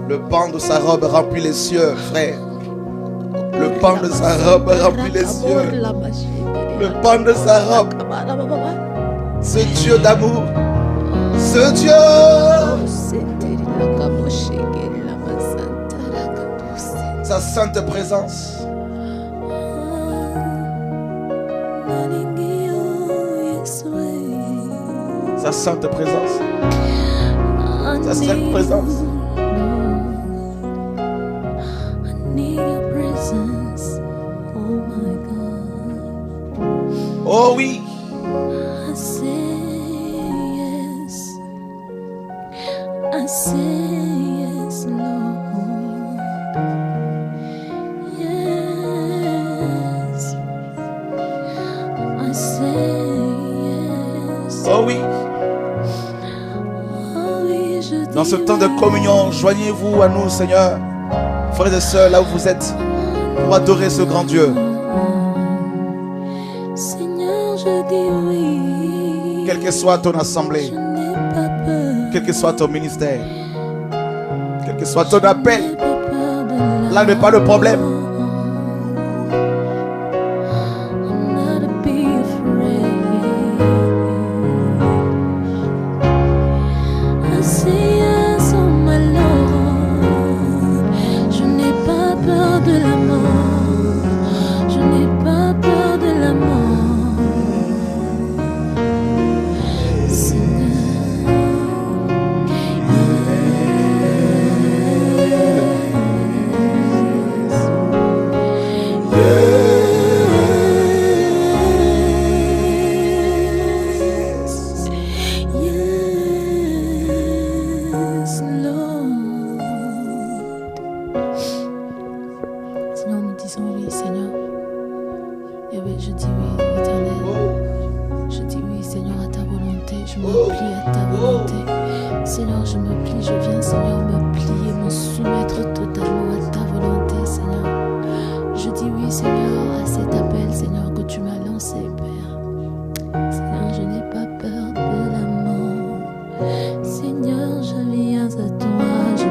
Le pan de sa robe remplit les cieux, frère. Le pan de sa robe remplit les cieux. Le pan de sa robe. Ce Dieu d'amour. Ce Dieu. Sa sainte présence. Sa sainte présence. Sa sainte présence. Oh oui.
I say yes, Lord. Yes. I say yes.
Oh oui.
Oh oui, je
Dans ce temps de communion, joignez-vous à nous, Seigneur, frères et sœurs, là où vous êtes, pour adorer ce grand Dieu.
Seigneur, je dis oui.
Quelle que soit ton assemblée,
Je n'ai pas peur.
quel que soit ton ministère, quel que soit ton appel,
Je n'ai pas peur de
là n'est pas le problème.
I'm not to be afraid. I say yes, oh my Lord. Je n'ai pas peur de la mort. Je n'ai pas peur de la mort. Seigneur, yes, Lord. Seigneur, nous disons oui, Seigneur. Et oui, je dis oui, Éternel. Je dis oui, Seigneur, à ta volonté. Je me plie à ta volonté. Seigneur, je me plie, je viens, Seigneur, me plier, me soumettre totalement à ta volonté, Seigneur. Je dis oui, Seigneur, à cet appel, Seigneur, que tu m'as lancé, Père. Seigneur, je n'ai pas peur de la mort. Seigneur, je viens à toi, je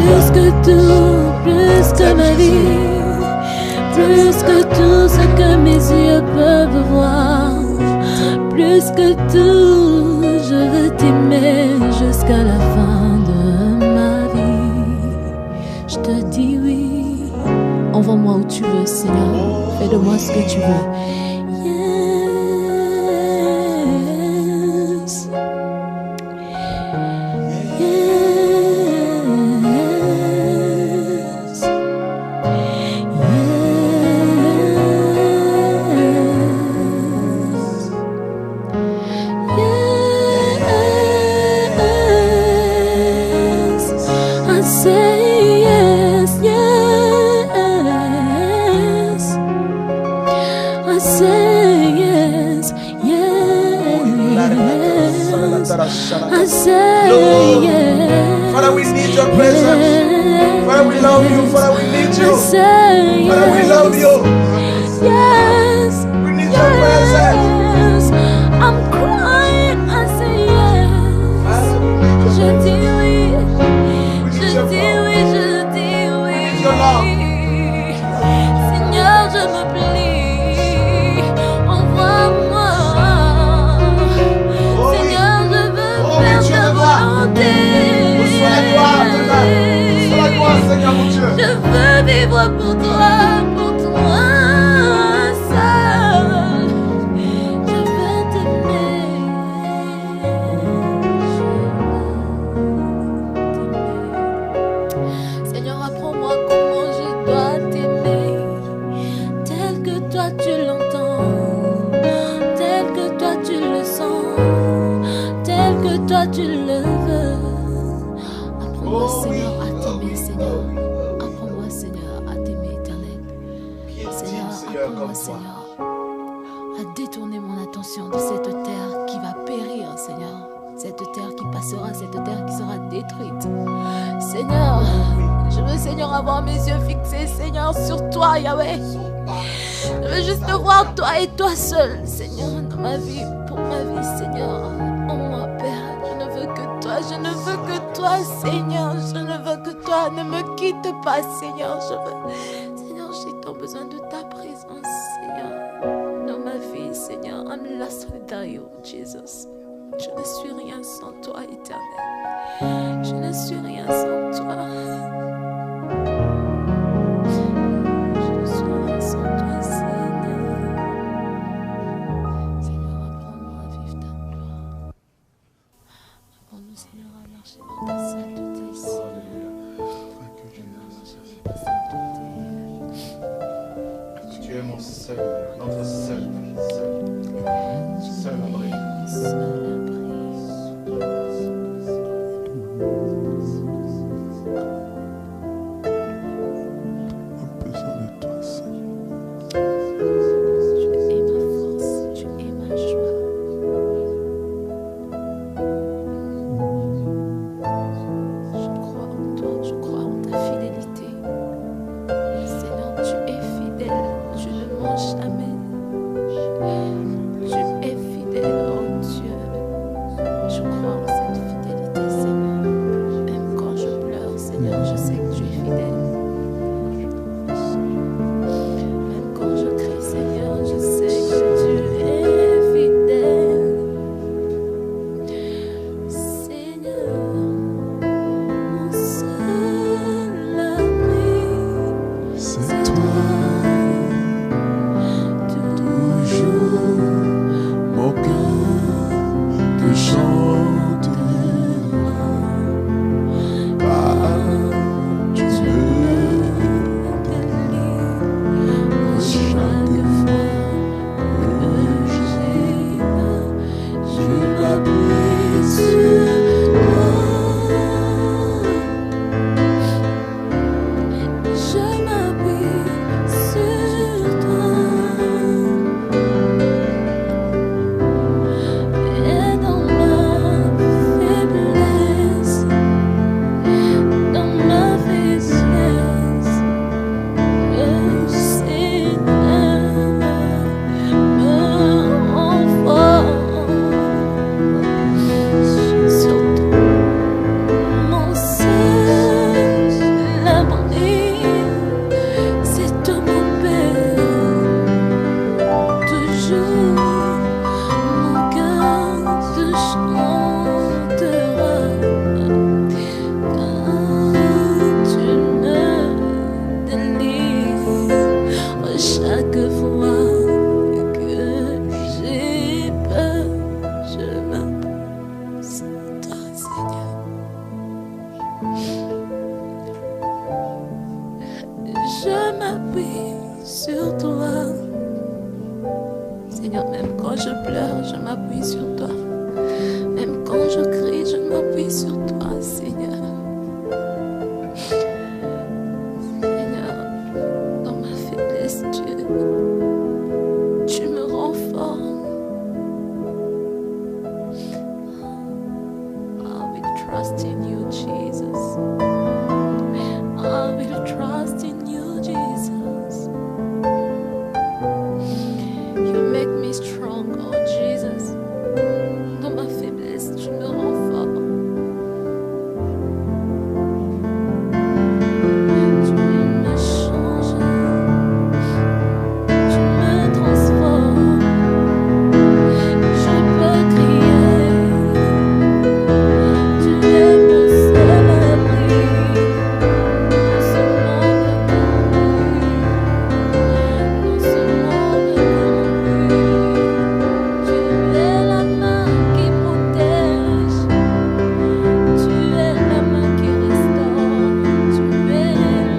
plus que tout, plus que ma vie, plus que tout ce que mes yeux peuvent voir, plus que tout, je veux t'aimer jusqu'à la fin de ma vie. Je te dis oui, envoie-moi où tu veux, Seigneur, fais de moi ce que tu veux. I say
Lord,
yes.
Father, we need your presence. Father, we love you. Father, we need you.
I say yes.
Father, we love you.
Yes.
We need your presence.
Yes. I'm crying. I say yes. Je dis oui. Je dis oui. Je dis oui. Seigneur, je me plie. Envoie-moi. Seigneur, je veux faire ta volonté.
Seigneur mon Dieu.
Je veux vivre pour toi seul. Je veux t'aimer. Seigneur, apprends-moi comment je dois t'aimer, tel que toi tu l'entends, tel que toi tu le sens, tel que toi tu le veux. Apprends-moi, Seigneur, à t'aimer, Seigneur. Apprends-moi, Seigneur, à t'aimer, éternel. Seigneur, apprends-moi, Seigneur, à détourner mon attention de cette terre qui va périr, Seigneur. Cette terre qui passera, cette terre qui sera détruite. Seigneur, je veux, Seigneur, avoir mes yeux fixés, Seigneur, sur toi, Yahweh. Je veux juste te voir, toi et toi seul, Seigneur, dans ma vie, pour ma vie, Seigneur. En moi, Père, je ne veux que toi, je ne veux que toi, Seigneur. Je ne veux que toi, ne me quitte pas, Seigneur. Je veux, Seigneur, j'ai tant besoin de ta présence, Seigneur, dans ma vie, Seigneur. I'm lost without you, Jesus. Je ne suis rien sans toi, éternel. Je ne suis rien sans toi. Je ne suis rien sans toi, Seigneur. Seigneur, apprends-moi à vivre ta gloire. Apprends-nous, Seigneur, à marcher dans ta sainteté, Seigneur.
Tu es mon seul, notre seul abri.
Seul abri. Je m'appuie sur toi. Seigneur, même quand je pleure, je m'appuie sur toi. Même quand je crie, je m'appuie sur toi, Seigneur. Seigneur, dans ma faiblesse, tu me rends fort. I will trust in you, Jesus. I will trust in you, Jesus. You make me strong, oh Jesus. Dans ma faiblesse, tu me rends fort. Tu me changes. Tu me transformes. Je peux crier. Tu es mon seul abri. Dans ce monde corrompu. Dans ce monde corrompu. Tu es la main qui protège. Tu es la main qui restaure. Tu es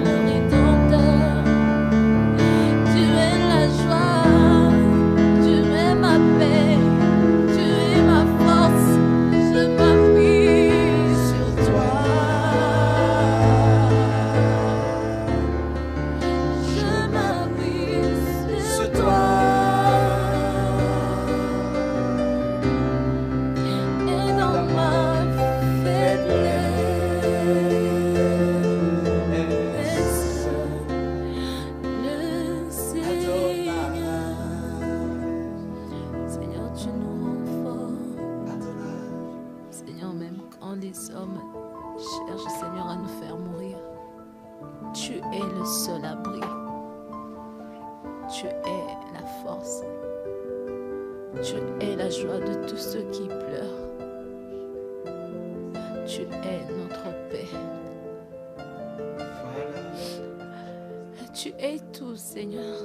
le rédempteur. Tu es la joie. Tu es ma paix. Tu es ma force. Je m'appuie sur toi. Je m'appuie sur toi. Et dans ma faiblesse, le Seigneur, tu nous rends forts. Seigneur, même quand les hommes cherchent, Seigneur, à nous faire mourir, tu es le seul abri. Tu es la force. Tu es la joie de tous ceux qui pleurent. Tu es notre paix. Tu es tout, Seigneur.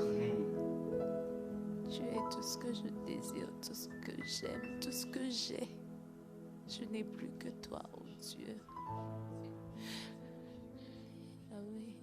Tu es tout ce que je désire, tout ce que j'aime, tout ce que j'ai. Je n'ai plus que toi, oh Dieu. Ah oui.